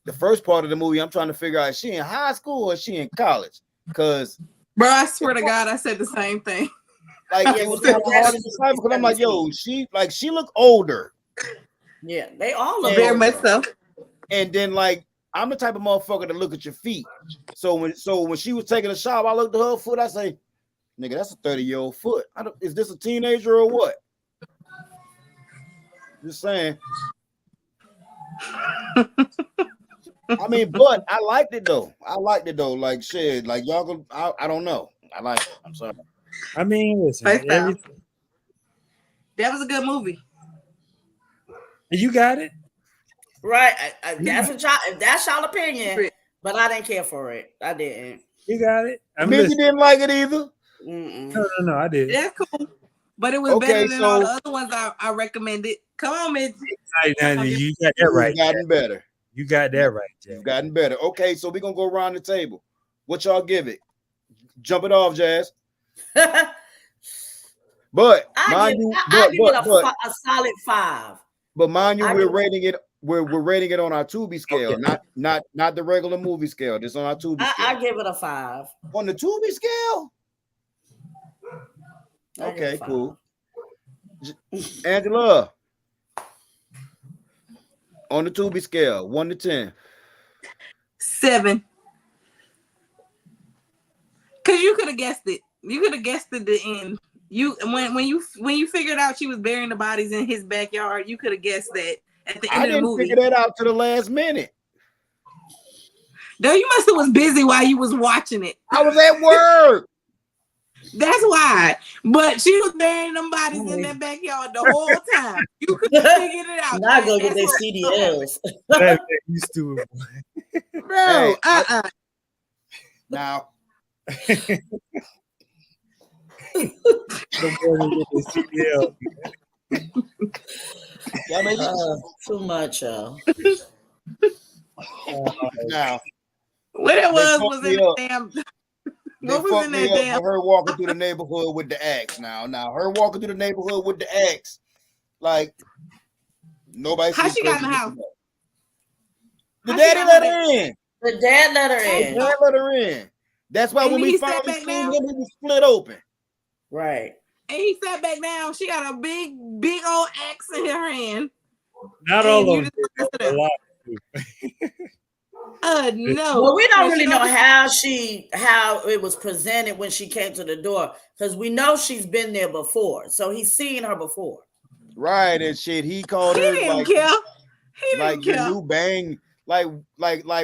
the first part of the movie, I'm trying to figure out, is she in high school or is she in college? Because, bro, I swear to God, I said the same thing. Like, it was kind of hard to decide because I'm like, yo, she look older. Yeah, they all look very much so. And then, like, I'm the type of motherfucker to look at your feet. So when she was taking a shower, I looked at her foot. I say, nigga, that's a 30-year-old foot. Is this a teenager or what? Just saying. I mean, but I liked it though. Like shit, like y'all can. I don't know. I like it. I'm sorry. I mean, listen, that was a good movie. You got it. Right. That's y'all opinion, but I didn't care for it. I didn't. You got it. I mean, you didn't like it either. No, I did. That's cool, but it was better than all the other ones I recommended. Come on, Mitch. You got that right. You've gotten better. You got that right, Jazz. You've gotten better. Okay, so we're gonna go around the table. What y'all give it? Jump it off, Jazz. But I mind give, you, I give it a solid 5. But mind you, I we're give- rating it. We're rating it on our Tubi scale, Okay. not the regular movie scale. This on our Tubi scale. I give it a 5. On the Tubi scale. I give it a Okay, 5. cool. Angela, on the Tubi scale, 1 to 10. 7. Cause you could have guessed it. You could have guessed it. The end. You when you figured out she was burying the bodies in his backyard, you could have guessed that at the end of the movie. I didn't figure that out to the last minute. No, you must have was busy while you was watching it. I was at work. That's why. But she was burying them bodies in that backyard the whole time. You could have figured it out. Now go get their CDLs. You stupid boy. Bro, Hey, now. Too much, y'all. Now, what it was in the damn. What was in that damn? Her walking through the neighborhood with the axe. Now, her walking through the neighborhood with the axe, like nobody. How she got in the house? The daddy let her in. The dad let her in. The dad let her in. That's why when we finally seen him, he was split open. Right. And he sat back down. She got a big old axe in her hand. Not all of them. A lot. No. Well, we don't really know how it was presented when she came to the door, because we know she's been there before. So he's seen her before. Right, and shit. He called her like, he didn't your care. new bang. Like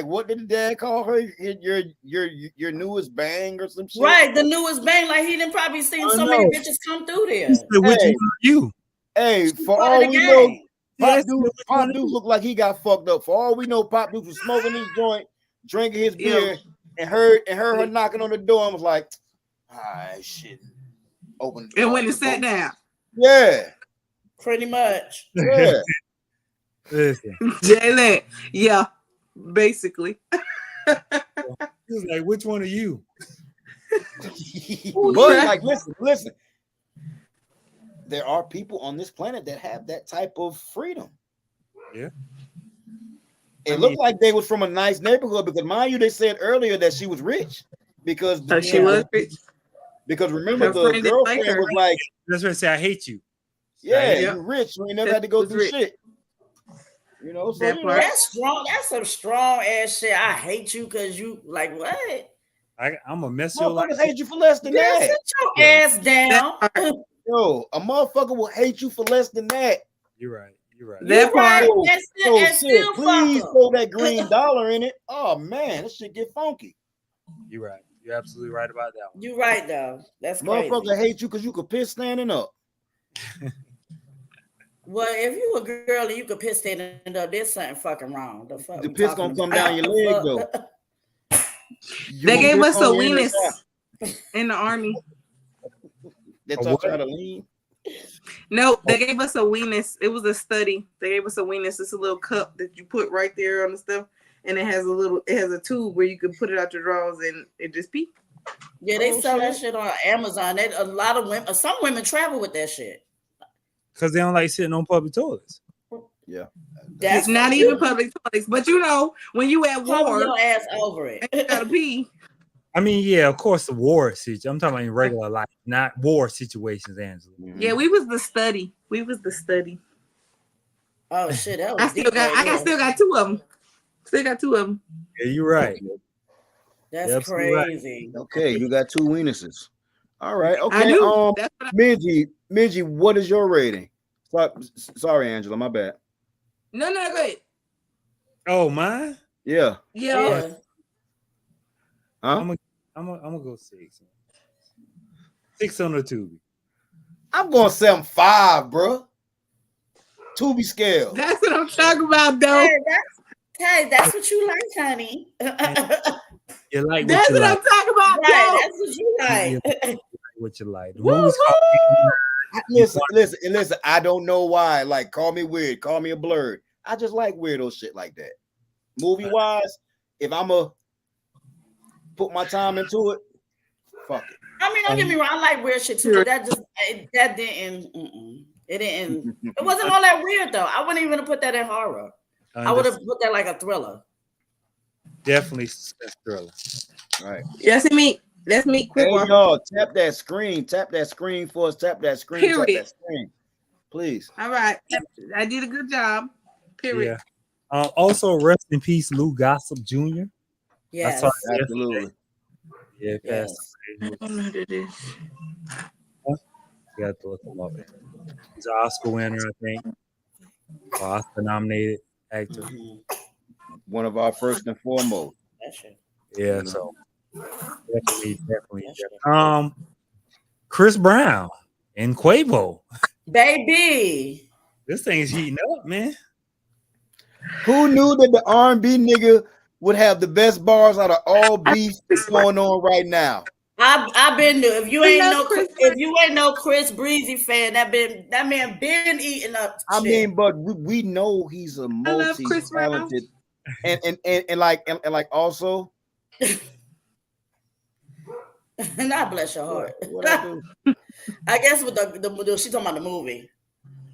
what did the dad call her? Your newest bang or some shit? Right, the newest bang. Like he didn't probably seen so many bitches come through there. Which one are you? Hey, for all we know, Pop Dukes look like he got fucked up. For all we know, Pop Dukes was smoking his joint, drinking his beer, and heard her knocking on the door and was like, "Alright, shit." Open the door. And when it sat down. Yeah. Pretty much. Yeah. Listen. Jaylen, yeah, basically. He was like, which one are you? But like, listen. There are people on this planet that have that type of freedom. Yeah. It looked like they was from a nice neighborhood because, mind you, they said earlier that she was rich because she was rich. Because remember, the girlfriend was like, "That's what I say. I hate you." Yeah, you're rich. You never had to go through shit. You know, so that's strong. That's some strong ass shit. I hate you because you like what? I'm a mess your life. Motherfuckers hate you for less than that. Sit your ass down. Yo, a motherfucker will hate you for less than that. You're right. You're right. That part. Still please throw that green dollar in it. Oh man, this shit get funky. You're right. You're absolutely right about that one. You're right though. That's crazy. Motherfucker hate you because you could piss standing up. Well, if you a girl and you could piss standing up, there's something fucking wrong. The piss gonna come down your leg though. They gave us a weenus in the army. They taught you how to lean. No, they gave us a weenus. It was a study. They gave us a weenus. It's a little cup that you put right there on the stuff, and it has a tube where you can put it out your drawers and it just pee. Yeah, they sell that shit on Amazon. A lot of women, some women travel with that shit. Because they don't like sitting on public toilets. Yeah. That's not even public toilets. But you know, when you at war, your ass over it. You gotta pee. I mean, yeah, of course, the war situation. I'm talking about in regular life, not war situations, Angela. Yeah, we was the study. Oh shit, that was I still got two of them. Still got two of them. Yeah, you're right. That's crazy. Right. Okay, you got two weenuses. All right. Okay. I do. Midgie, what is your rating? Sorry, Angela, my bad. No, go ahead. Oh, mine? Yeah. Yeah. Huh? I'm gonna go 6. 6 on the Tubi. I'm going 7.5, bro. Tubi scale. That's what I'm talking about, though. Hey, that's what you like, honey. You like that's what I'm talking about, right? That's what you like. What you like? The movie's Listen. I don't know why. Like, call me weird, call me a blurred. I just like weirdo shit like that. Movie wise, if I'm a put my time into it, Fuck it. I mean, don't get me wrong. I like weird shit too, but that didn't. It didn't. It wasn't all that weird though. I wouldn't even put that in horror. I would have put that like a thriller. Definitely suspense thriller. Right. Let's meet quick. Hey y'all, tap that screen for us. Tap that screen. Period. Tap that screen, please. All right, I did a good job. Period. Yeah. Also, rest in peace, Lou Gossip Jr. Yes, Absolutely. Yeah, yes. I don't know who that is. You got to look him up. He's an Oscar winner, I think. Oscar nominated actor. One of our first and foremost. Yeah, so definitely. Chris Brown and Quavo. Baby. This thing's heating up, man. Who knew that the R&B nigga would have the best bars out of all beef going on right now? I've been there. If you ain't no Chris Breezy fan, that man been eating up. I mean, but we know he's a multi-talented and like also. And I bless your heart. What I do? I guess with the she's talking about the movie.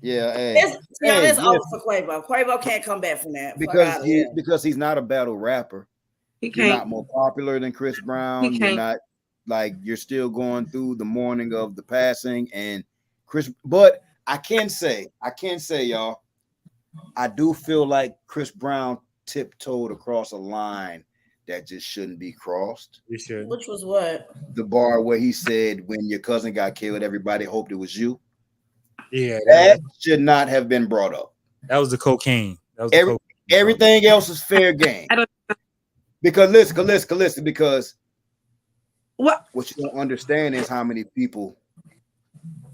Yeah, it's over for Quavo. Quavo can't come back from that because he's not a battle rapper. You're not more popular than Chris Brown. You're not you're still going through the mourning of the passing and Chris. But I can say, y'all, I do feel like Chris Brown tiptoed across a line that just shouldn't be crossed. Which was what? The bar where he said, "When your cousin got killed, everybody hoped it was you." Yeah, that should not have been brought up. That was the cocaine. Everything else is fair game. Because listen, because what you don't understand is how many people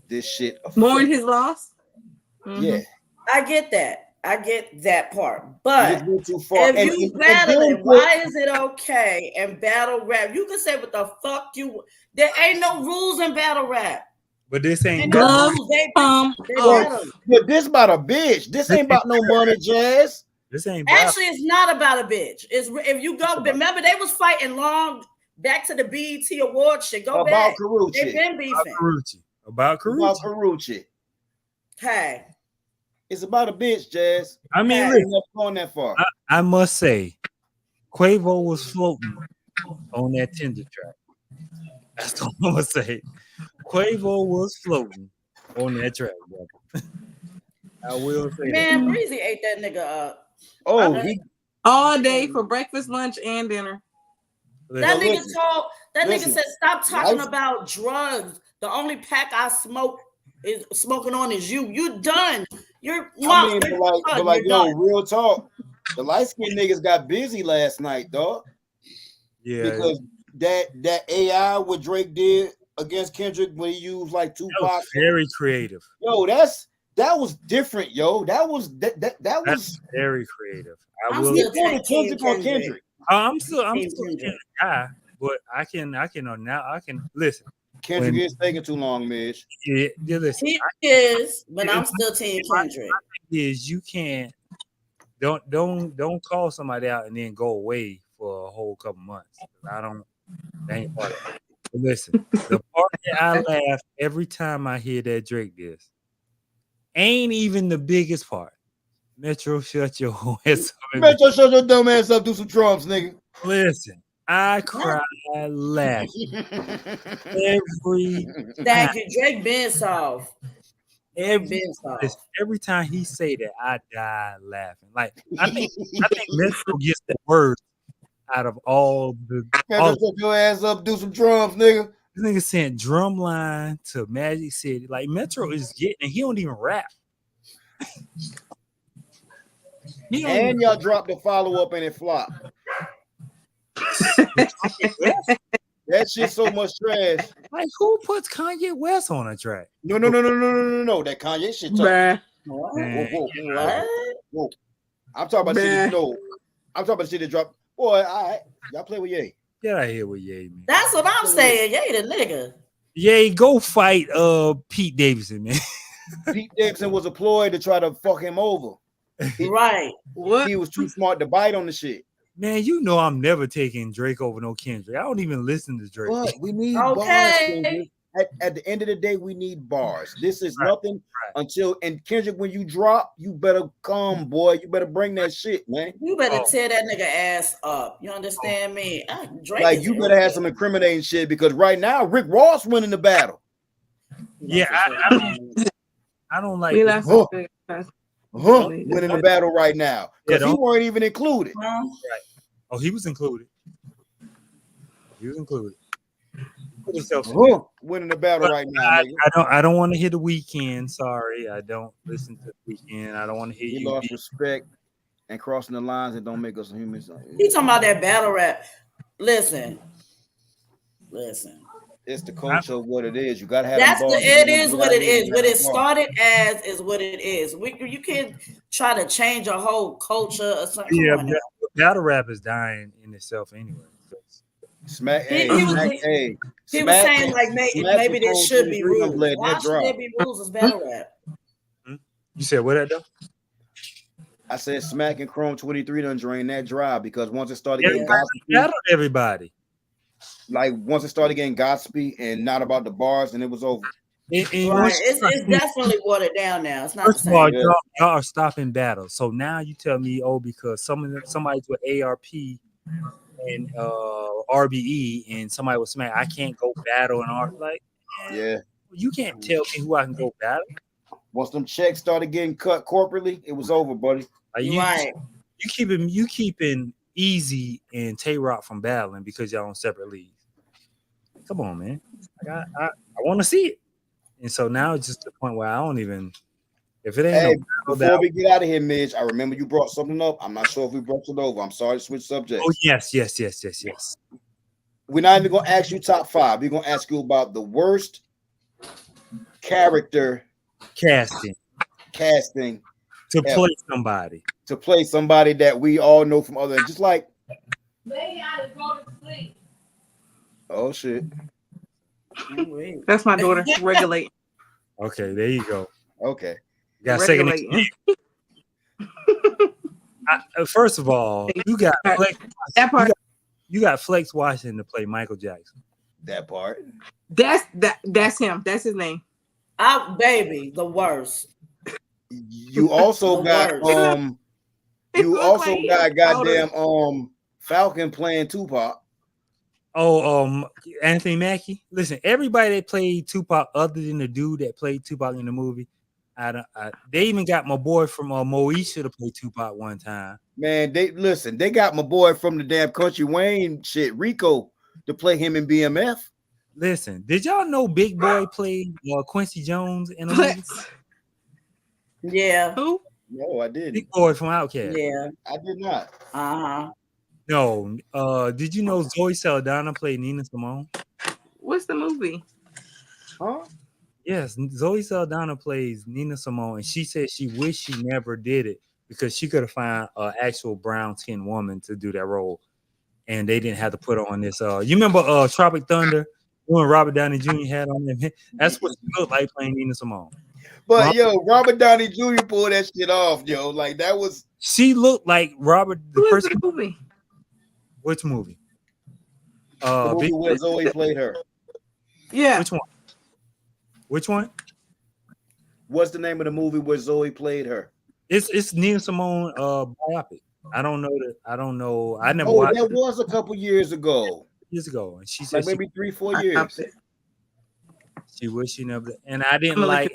this shit mourn his loss. Mm-hmm. Yeah, I get that part, but if you battling, why is it okay in battle rap? You can say what the fuck you. There ain't no rules in battle rap. But this ain't but this about a bitch. This ain't about no money, Jazz. This ain't actually it's not about a bitch. It's if you go, remember they was fighting long back to the BET Award shit. Go about back. Karuchi. They've been beefing. About Karuchi. Hey. It's about a bitch, Jazz. I mean, listen, going that far. I must say, Quavo was floating on that Tinder track. That's all I'm gonna say. Quavo was floating on that track, brother. I will say man, that. Breezy ate that nigga up. Oh, all day for breakfast, lunch, and dinner. That nigga said, "Stop talking about drugs. The only pack I smoking on is you. You done. You're." Real talk. The light skinned niggas got busy last night, dog. Yeah, because that AI what Drake did against Kendrick when he used like Tupac. Very creative. Yo, that was different, yo. That was very creative. I'm still Kendrick. I'm still Kendrick guy, but I can listen. Kendrick is taking too long, Mitch. Yeah, listen. He is, but I'm still team Kendrick. Is you can't don't call somebody out and then go away for a whole couple months. That ain't part of it. But listen, the part that I laugh every time I hear that Drake diss ain't even the biggest part. Metro, shut your ass up. Metro, shut your dumb ass up. Do some drums, nigga. Listen, I cry laughing every. Thank you, Drake been soft. Every time he say that, I die laughing. Like I think Metro gets the words out of all the. Shut your ass up. Do some drums, nigga. This nigga sent Drumline to Magic City. Like Metro is getting, and he don't even rap. And y'all dropped the follow up and it flopped. That shit so much trash. Like who puts Kanye West on a track? No. That Kanye shit. Whoa. I'm talking about shit. No, I'm talking about shit that dropped. Boy, all right, y'all play with Ye. Get out of here with Ye, man. That's what I'm saying. Ye the nigga. Ye, go fight Pete Davidson, man. Pete Davidson was a ploy to try to fuck him over. Right. He was too smart to bite on the shit. Man, you know I'm never taking Drake over no Kendrick. I don't even listen to Drake. But we need Okay. bars, Kendrick. At the end of the day, we need bars. This is nothing until and Kendrick, when you drop, you better come, boy. You better bring that shit, man. You better tear that nigga ass up. You understand me? Drake like you better have some incriminating shit because right now Rick Ross winning the battle. Yeah, I don't like winning the battle right now because he weren't even included. Right. Oh, he was included. He was included. Winning the battle right now. I don't want to hear The Weeknd. Sorry, I don't listen to The Weeknd. I don't want to hear you. Lost respect and crossing the lines and don't make us humans. He talking about that battle rap. Listen. It's the culture of what it is. You gotta have. It is what it is. What it started as is what it is. You can't try to change a whole culture or something. Yeah, battle rap is dying in itself anyway. Smack. He was saying like maybe there should be rules. Why should there be rules as battle rap? You said what that though? I said Smack and Chrome 23 done drain that dry because once it started getting gossipy, everybody. Like once it started getting gossipy and not about the bars, and it was over. It's definitely watered down now. It's not. First of all, y'all are stopping battles. So now you tell me, because somebody's with ARP and RBE and somebody was Smack, I can't go battle and art. Like, you can't tell me who I can go battle. Once them checks started getting cut corporately, it was over, buddy. You keeping Easy and Tay Rock from battling because y'all on separate leagues. Come on, man. I want to see it. And so now it's just the point where I don't even. If it ain't before we get out of here, Midge, I remember you brought something up. I'm not sure if we brought it over. I'm sorry to switch subjects. Oh, yes. We're not even going to ask you top 5. We're going to ask you about the worst character casting to ever. play somebody that we all know from other, just like. Oh shit! That's my daughter. Regulate. Okay, there you go. Okay, you got second. First of all, you got Flex. That part. You got Flex Washington to play Michael Jackson. That part. That's him. That's his name. Baby, the worst. You also got You also got goddamn Falcon playing Tupac. Oh, Anthony Mackie. Listen, everybody that played Tupac, other than the dude that played Tupac in the movie, they even got my boy from Moesha to play Tupac one time. Man, they got my boy from the damn Country Wayne shit, Rico, to play him in BMF. Listen, did y'all know Big Boy played Quincy Jones in the movie? Yeah. Who? No, I didn't. Big Boy from Outkast. Yeah, I did not. No. Did you know Zoe Saldana played Nina Simone? What's the movie? Huh? Yes, Zoe Saldana plays Nina Simone, and she said she wished she never did it because she could have found an actual brown-skinned woman to do that role, and they didn't have to put on this. You remember Tropic Thunder when Robert Downey Jr. had on them? That's what she looked like playing Nina Simone. But Robert Downey Jr. pulled that shit off, yo. Like that was. She looked like Robert. The first movie. Which movie? The movie where Zoe played her. Yeah. Which one? What's the name of the movie where Zoe played her? It's Nina Simone biopic. I don't know. I never watched that was a couple years ago. And she said maybe 3-4 years. She wished she never. And I didn't like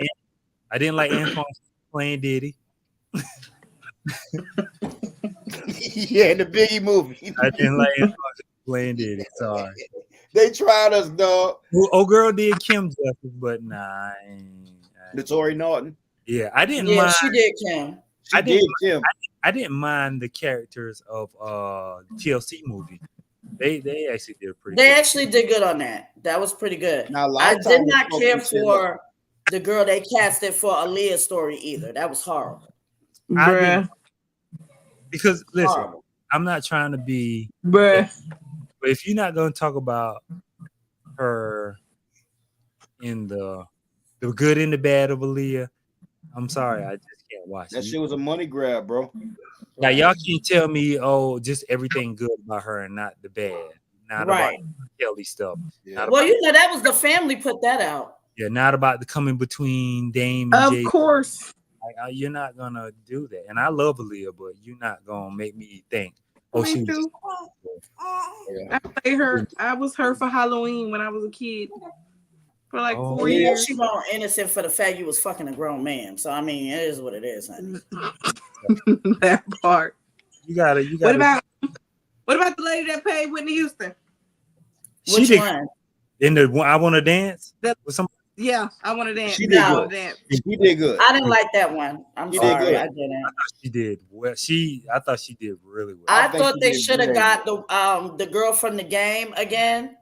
Antoine playing Diddy. Yeah, the Biggie movie. I didn't like Antoine playing Diddy. Sorry. They tried us, dog. Old girl did Kim justice, but nah. Tori Norton. Yeah, I didn't mind. Yeah, she did Kim. Kim. I didn't mind the characters of TLC movie. They actually did pretty. They actually did good on that. That was pretty good. Now, I did not care for the girl they casted for Aaliyah's story either. That was horrible. Because listen, I'm not trying to be. But if you're not going to talk about her in the good and the bad of Aaliyah, I'm sorry, I just can't watch That it. shit was a money grab, bro. Now y'all can't tell me, oh, just everything good about her and not the bad, not about Kelly stuff. Yeah. Well, you know that was the family put that out. Yeah, not about the coming between Dame and Jay. Of course. Like, you're not gonna do that, and I love Aaliyah, but you're not gonna make me think, oh, Me she was. too. Yeah. I played her. I was her for Halloween when I was a kid. For like 4 Yeah, years. she won't innocent for the fact you was fucking a grown man. So I mean, it is what it is, honey. That part. You gotta. What about the lady that paid Whitney Houston? Which one? In the I Want to Dance with some. Yeah, I Want to Dance. She did good. She did good. I didn't like that one. I'm sorry, I didn't. I thought she did well. I thought she did really well. I thought they should have got the girl from the game again,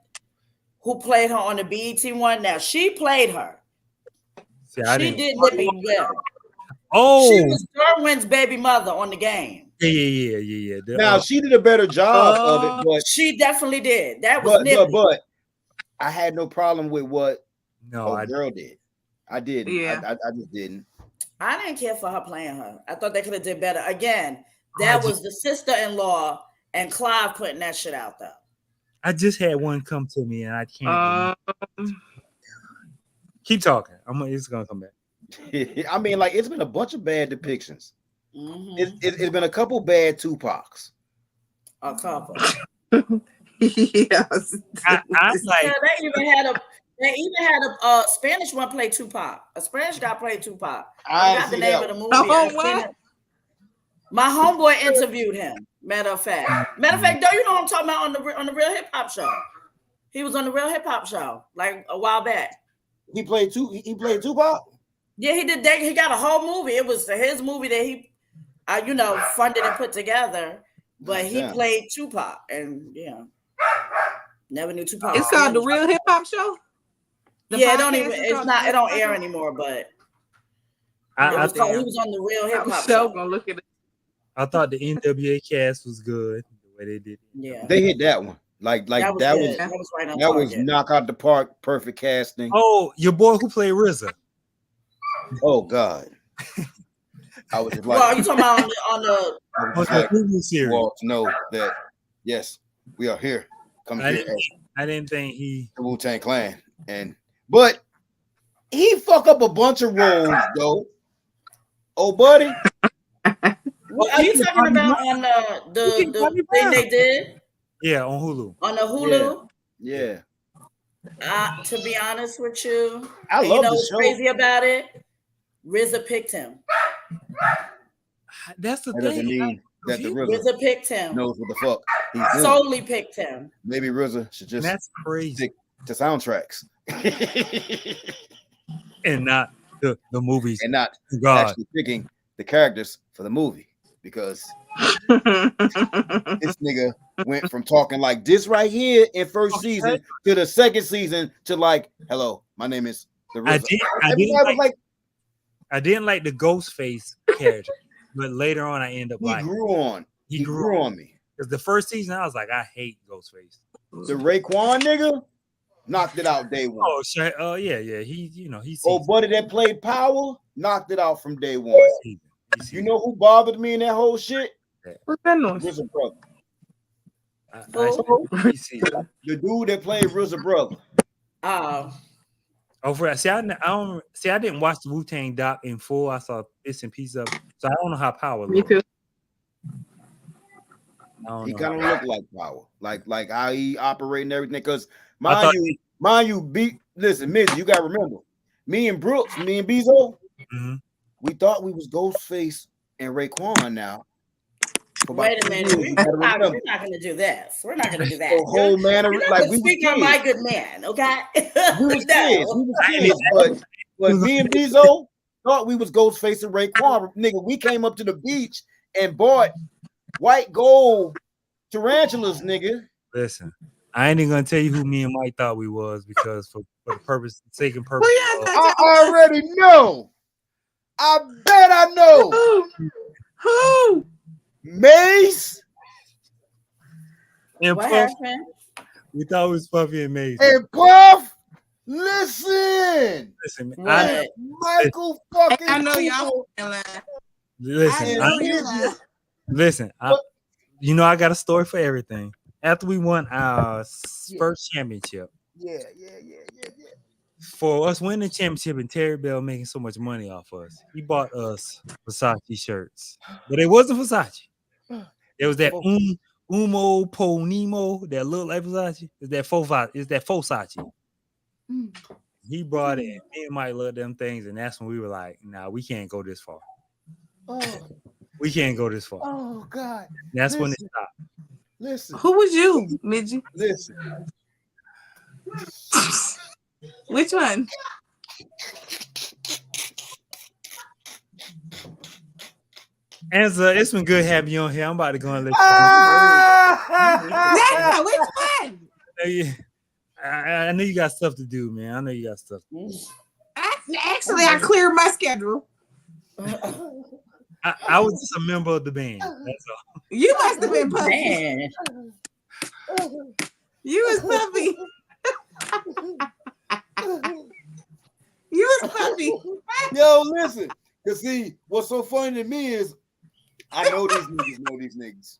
who played her on the BET one. Now she played her. See, she did Libby well. Oh, she was Derwin's baby mother on the game. Yeah. Now she did a better job of it, but she definitely did. That was but I had no problem with what girl did. I did. Yeah. I just didn't. I didn't care for her playing her. I thought they could have did better. Again, that was the sister-in-law and Clive putting that shit out though. I just had one come to me and I can't. Keep talking. It's gonna come back. I mean, like it's been a bunch of bad depictions. Mm-hmm. It's been a couple bad Tupacs. A couple. Yes. I like. Yeah, they even had a Spanish one play Tupac. A Spanish guy played Tupac. I got the name of the movie. My homeboy interviewed him. Matter of fact, don't you know what I'm talking about on the Real Hip Hop Show? He was on the Real Hip Hop Show like a while back. He played Tupac. Yeah, he did. He got a whole movie. It was his movie that he, funded and put together. But he played Tupac, and never knew Tupac. It's called the Real Hip Hop Show. It don't air anymore. But he was on the Real Hip Hop Show. Gonna look at it. I thought the NWA cast was good the way they did it. Yeah, they hit that one. Like that was right on that target. was knock out the park, perfect casting. Oh, your boy who played RZA. Oh God, I was just like, well, you talking about on the Hulu series? Well, to know that yes, we are here. I didn't think he the Wu-Tang Clan, but he fuck up a bunch of roles though. Oh, buddy. What are you talking about on the thing they did? Yeah, on Hulu. On the Hulu? Yeah. To be honest with you, I love the what's show. crazy about it? RZA picked him. That's the That thing. doesn't mean that the RZA picked him. knows what the fuck he's doing. Solely picked him. Maybe RZA should just That's crazy. stick to soundtracks And not the movies. and not God. actually picking the characters for the movie, because this nigga went from talking like this right here in first season to the second season to like, hello, my name is the RZA. I didn't like the Ghostface character, but later on I end up like he grew on me. Because the first season I was like, I hate Ghostface. The Raekwon nigga knocked it out day one. Yeah. He's buddy that played Power knocked it out from day one. You know who bothered me in that whole shit? What's that noise? RZA brother. The dude that played RZA brother. I didn't watch the Wu-Tang doc in full. I saw bits and pieces of it, so I don't know how Power Me looked. too. He kind of looked like Power, like how he operate and everything. Because mind you, listen, Miz, you gotta remember, me and Brooks, me and Bezo, we thought we was Ghostface and Raekwon now. Wait a minute, we're not going to do this. We're not going to do that. The whole manner, like we speak on my good man, okay? We was kids, but me and Bezo thought we was Ghostface and Raekwon. Nigga, we came up to the beach and bought white gold tarantulas, nigga. Listen, I ain't even gonna tell you who me and Mike thought we was, because for the sake and purpose. I already know. I bet I know. Who? Mace and what Puff. Happened? We thought it was Puffy and Mace. And Puff. Listen, Listen, Michael fucking. I know y'all. Listen, listen. I got a story for everything. After we won our first championship, yeah. For us winning the championship and Terry Bell making so much money off us, he bought us Versace shirts, but it wasn't Versace. It was that Umo Po Nemo that looked like Versace. Is that Fosachi? He brought it. Me and Mike loved them things, and that's when we were like, "Nah, we can't go this far. We can't go this far." Oh God! That's when it stopped. Listen, who was you, Midget? Listen, which one? Answer. It's been good having you on here. I'm about to go and let you. Which one? I know you got stuff to do, man. I know you got stuff to do. Actually, I cleared my schedule. I was just a member of the band. That's all. You must have been Puffy. You was Puffy. You was Puffy. Yo, listen. Cause see, what's so funny to me is I know these niggas.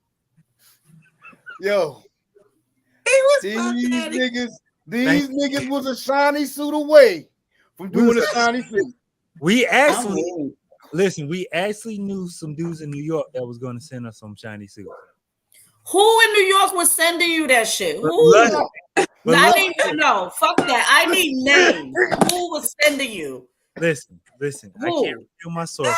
Yo, these niggas was a shiny suit away from doing a shiny suit. We actually knew some dudes in New York that was going to send us some shiny suits. Who in New York was sending you that shit? Who? I need to know. Fuck that. I need names. Who was sending you? Listen. I can't reveal my sources.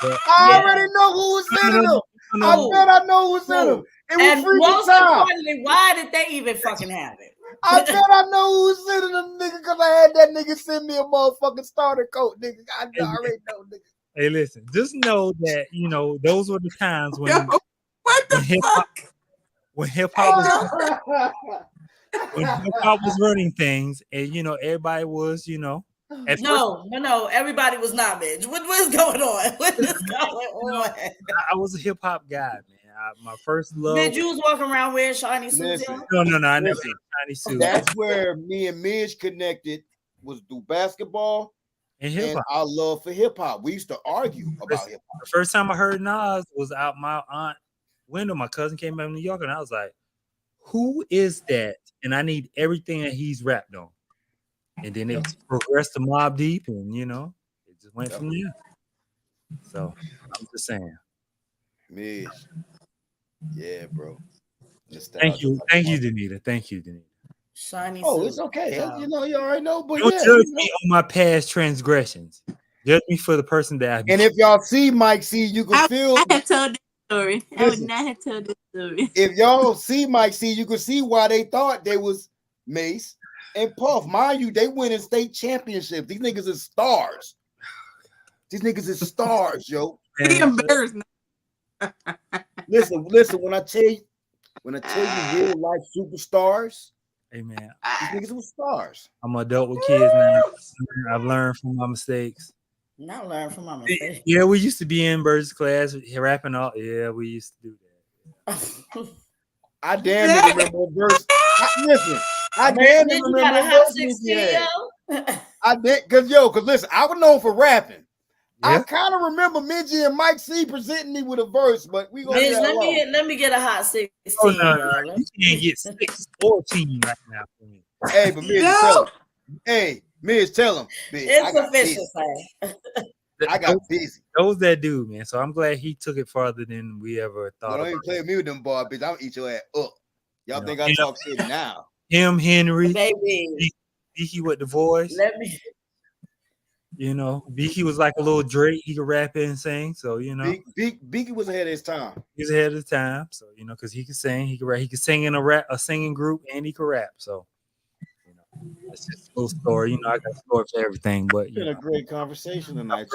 I already know who was sending them. I bet I know who was sending them. And most importantly, why did they even fucking have it? I bet I know who was sending them, nigga, because I had that nigga send me a motherfucking starter coat, nigga. I already know, nigga. Hey, listen, just know that, those were the times when when hip hop was running things, and everybody was, No, everybody was not, Midge. What's going on? What is going on? I was a hip hop guy, man. My first love. Midge, you was walking around wearing shiny suits. No, I never had shiny suits. That's where me and Midge connected, was through basketball and hip hop. Our love for hip hop. We used to argue about hip hop. The first time I heard Nas was out my aunt window. My cousin came back from New York, and I was like, "Who is that?" And I need everything that he's rapped on. And then it progressed to Mobb Deep, and it just went from there. So I'm just saying. Midge. Yeah, bro. Thank you, Danita. Thank you, Danita. Shiny. It's okay. You already know. But don't judge me on my past transgressions. Judge me for the person that I've been. And if y'all see Mike C, you can feel. I have told that story. I would not have told this story. If y'all see Mike C, you can see why they thought they was Mace and Puff. Mind you, they win in state championships. These niggas is stars. Yo. He embarrassed. Listen. When I tell you real life superstars, hey man, these niggas were stars. I'm an adult with kids now. I've learned from my mistakes. Not learn from my mistakes. Yeah, we used to be in Bird's class rapping all. Yeah, we used to do that. I damn near remember a verse. I damn near remember a verse. I did, cause listen, I was known for rapping. Yeah. I kind of remember Midgie and Mike C presenting me with a verse, but we gonna let me get a hot 16. Oh no. You can't get 14 right now for me. Hey, but Midge, tell him. Hey, Midge, tell him. It's official. I got busy. Those that do, man. So I'm glad he took it farther than we ever thought. Don't even play with me with them bars, bitch. I'll eat your ass up. Y'all think I talk shit now? Him, Henry, baby, Beaky with the voice. Let me. Beaky was like a little Drake. He could rap and sing. So Beaky was ahead of his time. He was ahead of his time. So because he could sing, he could rap. He could sing in a singing group, and he could rap. So that's just a little story. I got a story for everything. But it's been a great conversation tonight. I've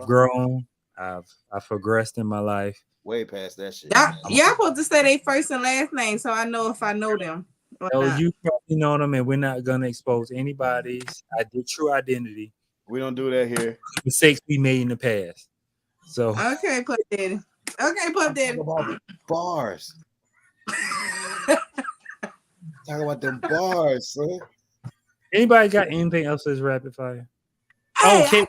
grown. I've progressed in my life. Way past that shit. Y'all supposed to say their first and last name, so I know if I know them. You probably know them, and we're not gonna expose anybody's true identity. We don't do that here. Mistakes we made in the past. So okay, Puff Daddy. Talk about bars. Talk about them bars, son. Anybody got anything else that's rapid fire? Hey, okay.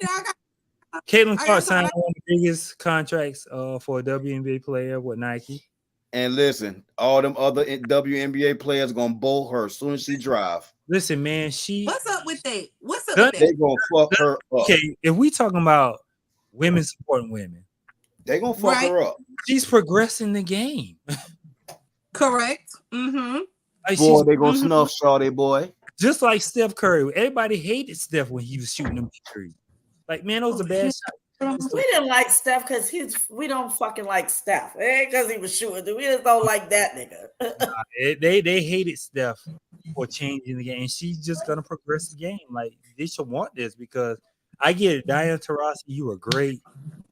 Caitlin Clark signed one of the biggest contracts for a WNBA player with Nike. And listen, all them other WNBA players gonna bowl her as soon as she drive. Listen, man, What's up with that? What's up with that? They gonna fuck her up. Okay, if we talking about women supporting women, they gonna fuck her up. She's progressing the game. Correct. Mm-hmm. Like boy, they gonna snuff Shawty boy. Just like Steph Curry. Everybody hated Steph when he was shooting them threes. Like, man, those are bad shots. We didn't like Steph because we don't fucking like Steph. It ain't because he was shooting. We just don't like that nigga. They hated Steph for changing the game. And she's just gonna progress the game. Like, they should want this because I get it. Diana Taurasi, you were great.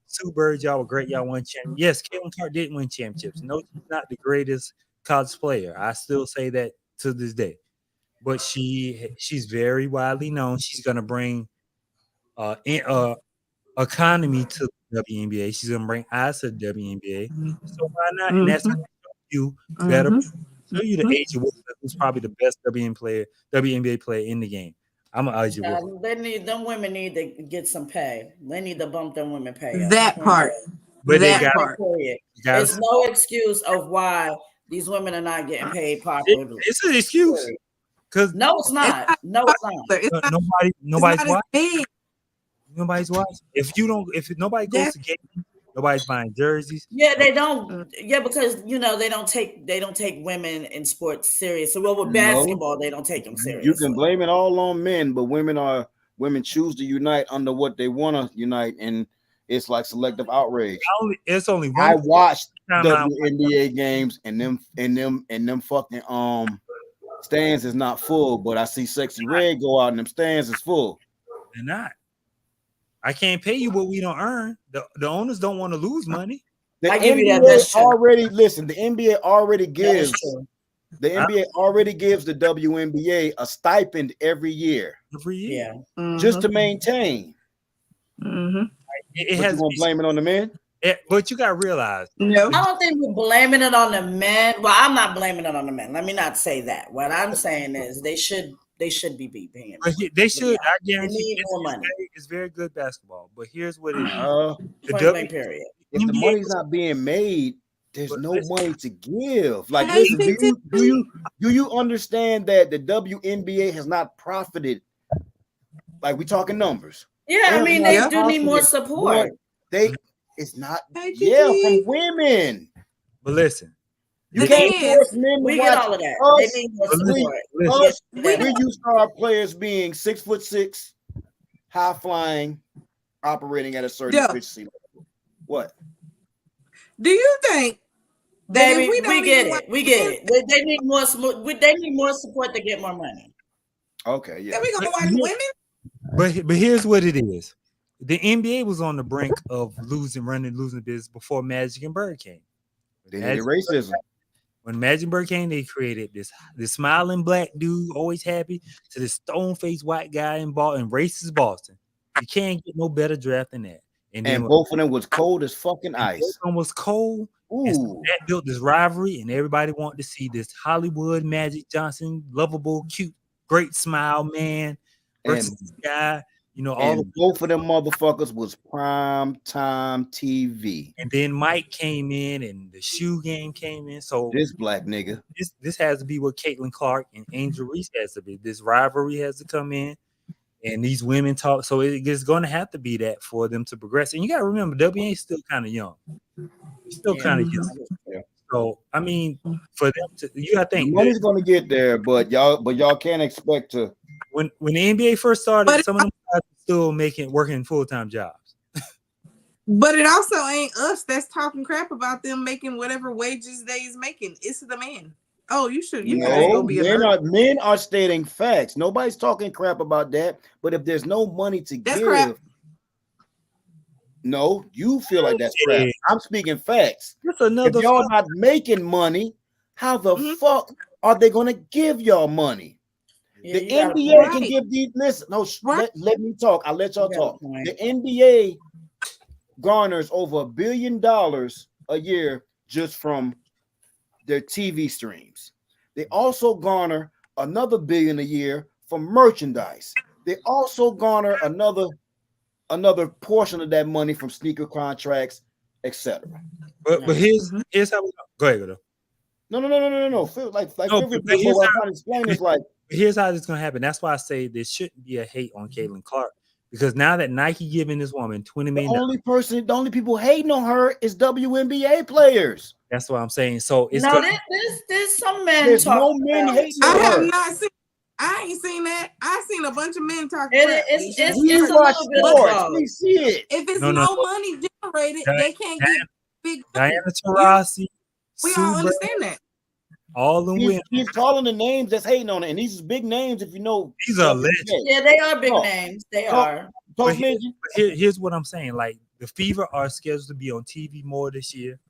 Sue Bird, y'all were great. Y'all won championships. Yes, Caitlin Clark didn't win championships. No, she's not the greatest college player. I still say that to this day. But she's very widely known. She's gonna bring economy to the WNBA. She's gonna bring eyes to the WNBA. So why not? And that's you better show you the age of who's probably the best WNBA player in the game. I'm gonna argue with them women need to get some pay. They need to bump them women pay. That part. But that they got part. There's no excuse of why these women are not getting paid properly. It's an excuse. No, it's not. No, it's not. Nobody's watching. Nobody's watching. If nobody goes to games, nobody's buying jerseys. Yeah, they don't. Yeah, because they don't take women in sports serious. So with basketball, they don't take them serious. You can blame it all on men, but women choose to unite under what they want to unite, and it's like selective outrage. It's only one. I watched WNBA games, and them fucking stands is not full, but I see Sexy Red go out and them stands is full. They're not. I can't pay you what we don't earn. The owners don't want to lose money. I give you that. Already listen. The NBA already gives the WNBA a stipend every year. Yeah, just to maintain. Mm-hmm. It has. You gonna blame it on the men? But you gotta realize. No, I don't think we're blaming it on the men. Well, I'm not blaming it on the men. Let me not say that. What I'm saying is they should be paying. They should. I guarantee need more money. It's very good basketball. But here's what it is. The period. If the money's not being made, there's no money to give. Like, listen, do you understand that the WNBA has not profited? Like, we talking numbers. Yeah, I mean they do need more support. It's not from women. But listen, you can't force men to we watch get all of that. They need more support. We used to our players being 6'6", high flying, operating at a certain efficiency level. What? Do you think that we get it? We get it. They need more. They need more support to get more money. Okay, yeah. Then we gonna watch women. But here's what it is. The NBA was on the brink of losing the business before Magic and Bird came. They did racism. When Magic and Bird came, they created this smiling black dude, always happy, to this stone-faced white guy in racist Boston. You can't get no better draft than that. And both of them was cold as fucking ice. Both of them was cold. So that built this rivalry, and everybody wanted to see this Hollywood Magic Johnson, lovable, cute, great smile man versus this guy. Both of them motherfuckers was prime time TV. And then Mike came in, and the shoe game came in. So this black nigga, this has to be what Caitlin Clark and Angel Reese has to be. This rivalry has to come in, and these women talk. So it's going to have to be that for them to progress. And you got to remember, WNBA is still kind of young. Still kind of young. Yeah. So I mean, for them to, you got to think money's going to get there, but y'all can't expect to. When the NBA first started, some of them guys were still working full-time jobs. But it also ain't us that's talking crap about them making whatever wages they is making. It's the men. Oh, you should. Men are stating facts. Nobody's talking crap about that. But if there's no money to give, crap. No, you feel like that's crap. I'm speaking facts. If y'all not making money, how the fuck are they going to give y'all money? Yeah, the NBA can give these. Listen, no, let me talk. I'll let y'all talk. The NBA garners over $1 billion a year just from their TV streams. They also garner another $1 billion a year from merchandise. They also garner another another portion of that money from sneaker contracts, etc. But here's how we go ahead. No. Feel like No, feel free, but here's what I'm how- trying to explain is like Here's how this is gonna happen. That's why I say there shouldn't be a hate on Caitlin Clark, because now that Nike giving this woman $20 the million, only people hating on her is WNBA players. that's what I'm saying. So it's No, gonna, there's some men. There's no talking men about hating it. on I have her. not seen. I ain't seen that. I seen a bunch of men talking. It's We a watch little bit of sports. both. We see it. If it's No. no money generated, they can't get big money. Diana Taurasi, We Sue all Bird, understand that. all them women. He's calling the names that's hating on it, and these are big names. If you know, These are legends. Yeah, they are big Oh. names. They Oh. are. Talk But here's what I'm saying. Like the Fever are scheduled to be on TV more this year,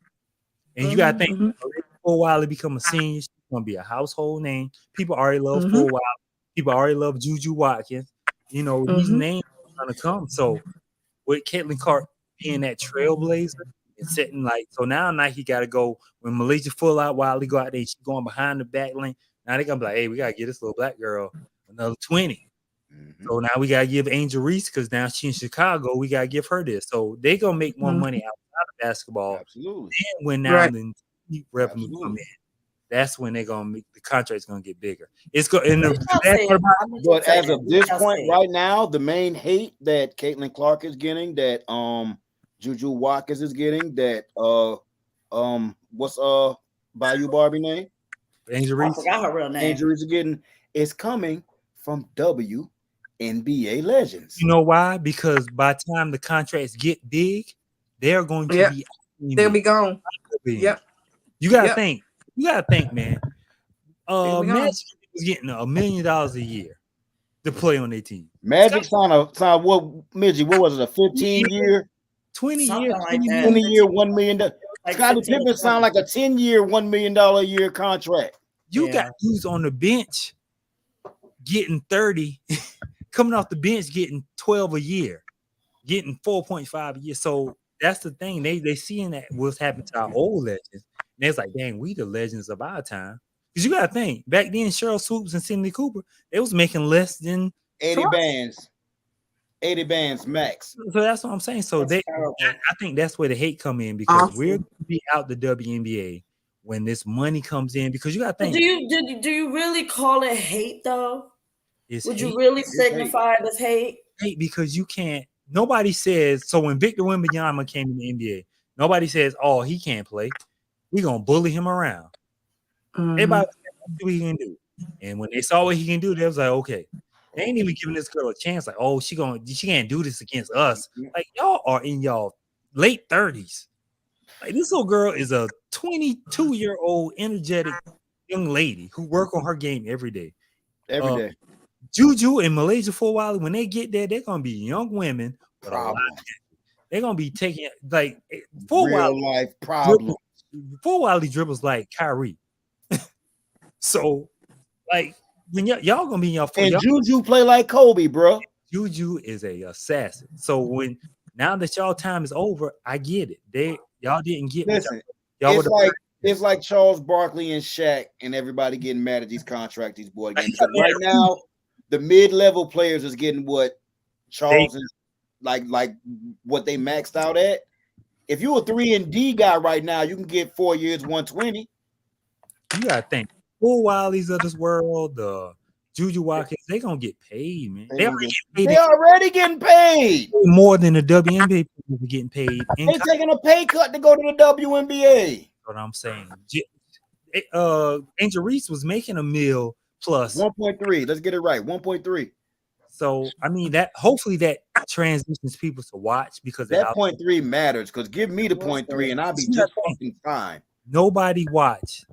and you gotta think for a while to become a senior, she's gonna be a household name. People already love for a while. People already love Juju Watkins. You know these names are gonna come. So with Caitlin Clark being that trailblazer and setting like, so now Nike got to go when Malaysia full out Wiley go out there, she's going behind the back lane. Now they gonna be like, hey, we gotta get this little black girl another 20. So now we gotta give Angel Reese, because now she's in Chicago. We gotta give her this. So they gonna make more money outside of basketball. Absolutely. And when now the revenue come in, that's when they're gonna make the contract's gonna get bigger. It's going. But as of this point, right now, the main hate that Caitlin Clark is getting, that Juju Watkins is getting, that what's Bayou Barbie name? Angel I Reese. forgot her real name. Angel Reese is getting is coming from WNBA legends. You know why? Because by the time the contracts get big, they're going to be. They'll be gone. Yep. You gotta think. You gotta think, man. Magic was getting $1 million a year to play on their team. Magic signed what, Midgie? What was it? A 15-year, 20 Something years, like that. 20-year, $1 million. Like Scottie 15, Pippen signed like a 10-year, $1 million a year contract. You got dudes on the bench getting 30, coming off the bench getting 12 a year, getting 4.5 a year. So that's the thing. They seeing that what's happened to our old legends. And it's like, dang, we the legends of our time. Because you gotta think, back then, Cheryl Swoops and Cindy Cooper, they was making less than 80 bands. 80 bands max. So that's what I'm saying. So That's I think that's where the hate come in, because we're gonna be out the WNBA when this money comes in. Because you gotta think, do you really call it hate though? Would you hate. really signify it as hate? Hate because you can't. Nobody says so. When Victor Wembanyama came in the NBA, nobody says, "Oh, he can't play. We're gonna bully him around." Everybody what he can do, and when they saw what he can do, they was like, "Okay." They ain't even giving this girl a chance. Like, "Oh, she can't do this against us." Like, y'all are in y'all late 30s. Like, this little girl is a 22-year-old energetic young lady who work on her game every day. Every day. Juju and Malaysia for a while, when they get there, they're gonna be young women. They're gonna be taking like for real a while life problems. For a while, he dribbles like Kyrie. So, like when y'all gonna be in y'all and Juju play like Kobe, bro. Juju is a assassin. So when now that y'all time is over, I get it. Y'all didn't get. Listen, y'all it's like Charles Barkley and Shaq and everybody getting mad at these contracts, these boy games. Because right now, the mid-level players is getting what Charles is like what they maxed out at. If you're a 3-and-D guy right now, you can get 4 years, 120. You gotta think. Full Wileys of this world, the Juju Watkins, they gonna get paid, man. They already getting paid more than the WNBA people are getting paid. They taking a pay cut to go to the WNBA. What I'm saying. Angel Reese was making $1 million plus 1.3. Let's get it right. 1.3. So I mean that hopefully that transitions people to watch, because that 0.3 matters. Because give me the 0.3 and I'll be just fucking fine. Nobody watched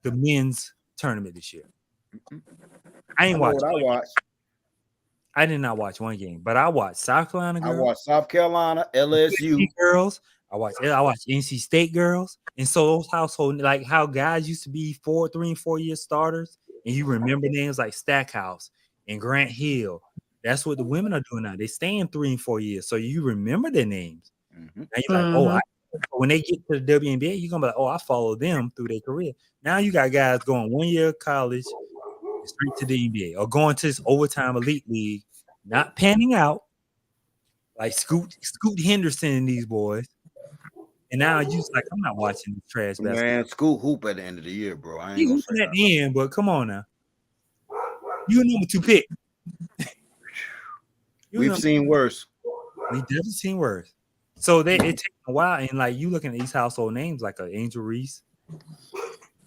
the men's tournament this year. I ain't watched. I watched. I did not watch one game, but I watched South Carolina girls. I watched South Carolina, LSU girls. I watched NC State girls. And so those household, like how guys used to be 3 and 4 year starters, and you remember names like Stackhouse and Grant Hill. That's what the women are doing now. They stay in 3 and 4 years, so you remember their names. Now you're like, when they get to the WNBA, you're gonna be like, oh, I follow them through their career. Now you got guys going 1 year of college straight to the NBA, or going to this overtime elite league, not panning out, like Scoot Henderson and these boys. And now you just like, I'm not watching this trash basketball. Man, Scoot hoop at the end of the year, bro. I ain't He gonna hooping say at the end, but come on now. You a number 2 pick. We've seen worse. We definitely seen worse. So it takes a while, and like you looking at these household names like Angel Reese,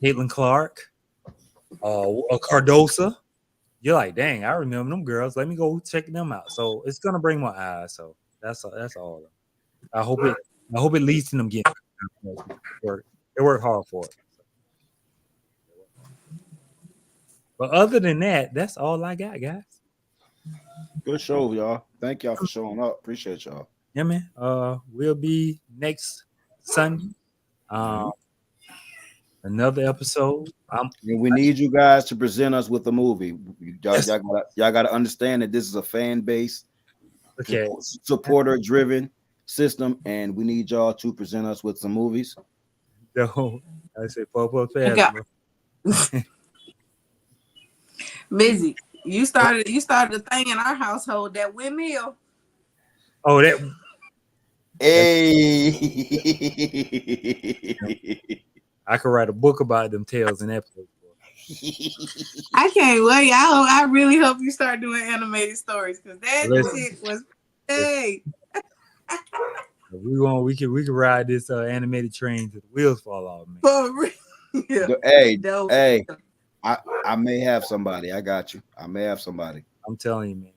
Caitlin Clark, a Cardosa. You're like, dang, I remember them girls. Let me go check them out. So it's gonna bring my eyes. So that's all. I hope it leads to them getting work. They work hard for it. But other than that, that's all I got, guys. Good show, y'all. Thank y'all for showing up. Appreciate y'all. Yeah, man. We'll be next Sunday. Another episode. And we need you guys to present us with a movie. Y'all got to understand that this is a fan base, supporter driven system, and we need y'all to present us with some movies. No, I said fast. Busy. You started a thing in our household, that windmill. Oh, that. Hey. I could write a book about them tales in that place. I can't wait. I really hope you start doing animated stories because that shit was hey. We could ride this animated train till the wheels fall off, man. For real. Yeah. Hey, I may have somebody. I got you. I may have somebody. I'm telling you, man.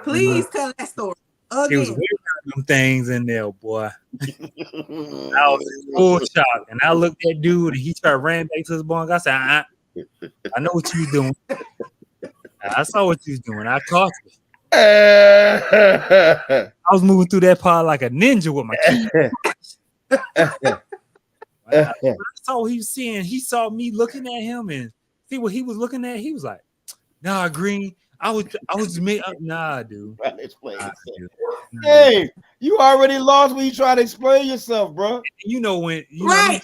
Please tell that story. It was weird them things in there, boy. I was in full shock, and I looked at dude, and he started ran back to his bunk. I said, I know what you was doing. I saw what you was doing. I caught you. I was moving through that pod like a ninja with my key. I saw what he was seeing. He saw me looking at him and see what he was looking at. He was like, "Nah, Green. I was just making up. Nah, dude. Hey, you already lost when you try to explain yourself, bro. You know when right.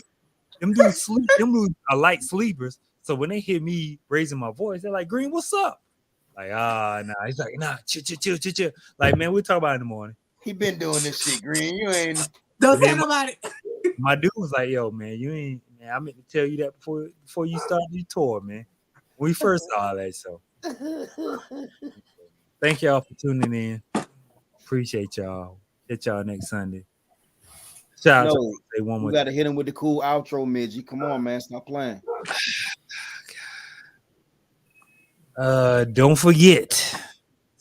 Them dudes sleep. Them dudes are light sleepers. So when they hear me raising my voice, they're like, "Green, what's up?" Like, nah. He's like, "Nah, chill. Like, man, we'll talk about it in the morning." He been doing this shit, Green. You ain't. Don't tell nobody. My dude was like, "Yo, man, you ain't. Man, I meant to tell you that before you started your tour, man. When we first saw all that, so." Thank y'all for tuning in. Appreciate y'all. Hit y'all next Sunday. Shout out to say one more. You gotta hit him with the cool outro, Midgie. Come on, man. Stop playing. Don't forget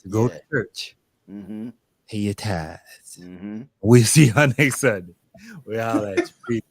to go to church. Mm-hmm. Pay your tithes. Mm-hmm. We'll see y'all next Sunday. We'll holler at you.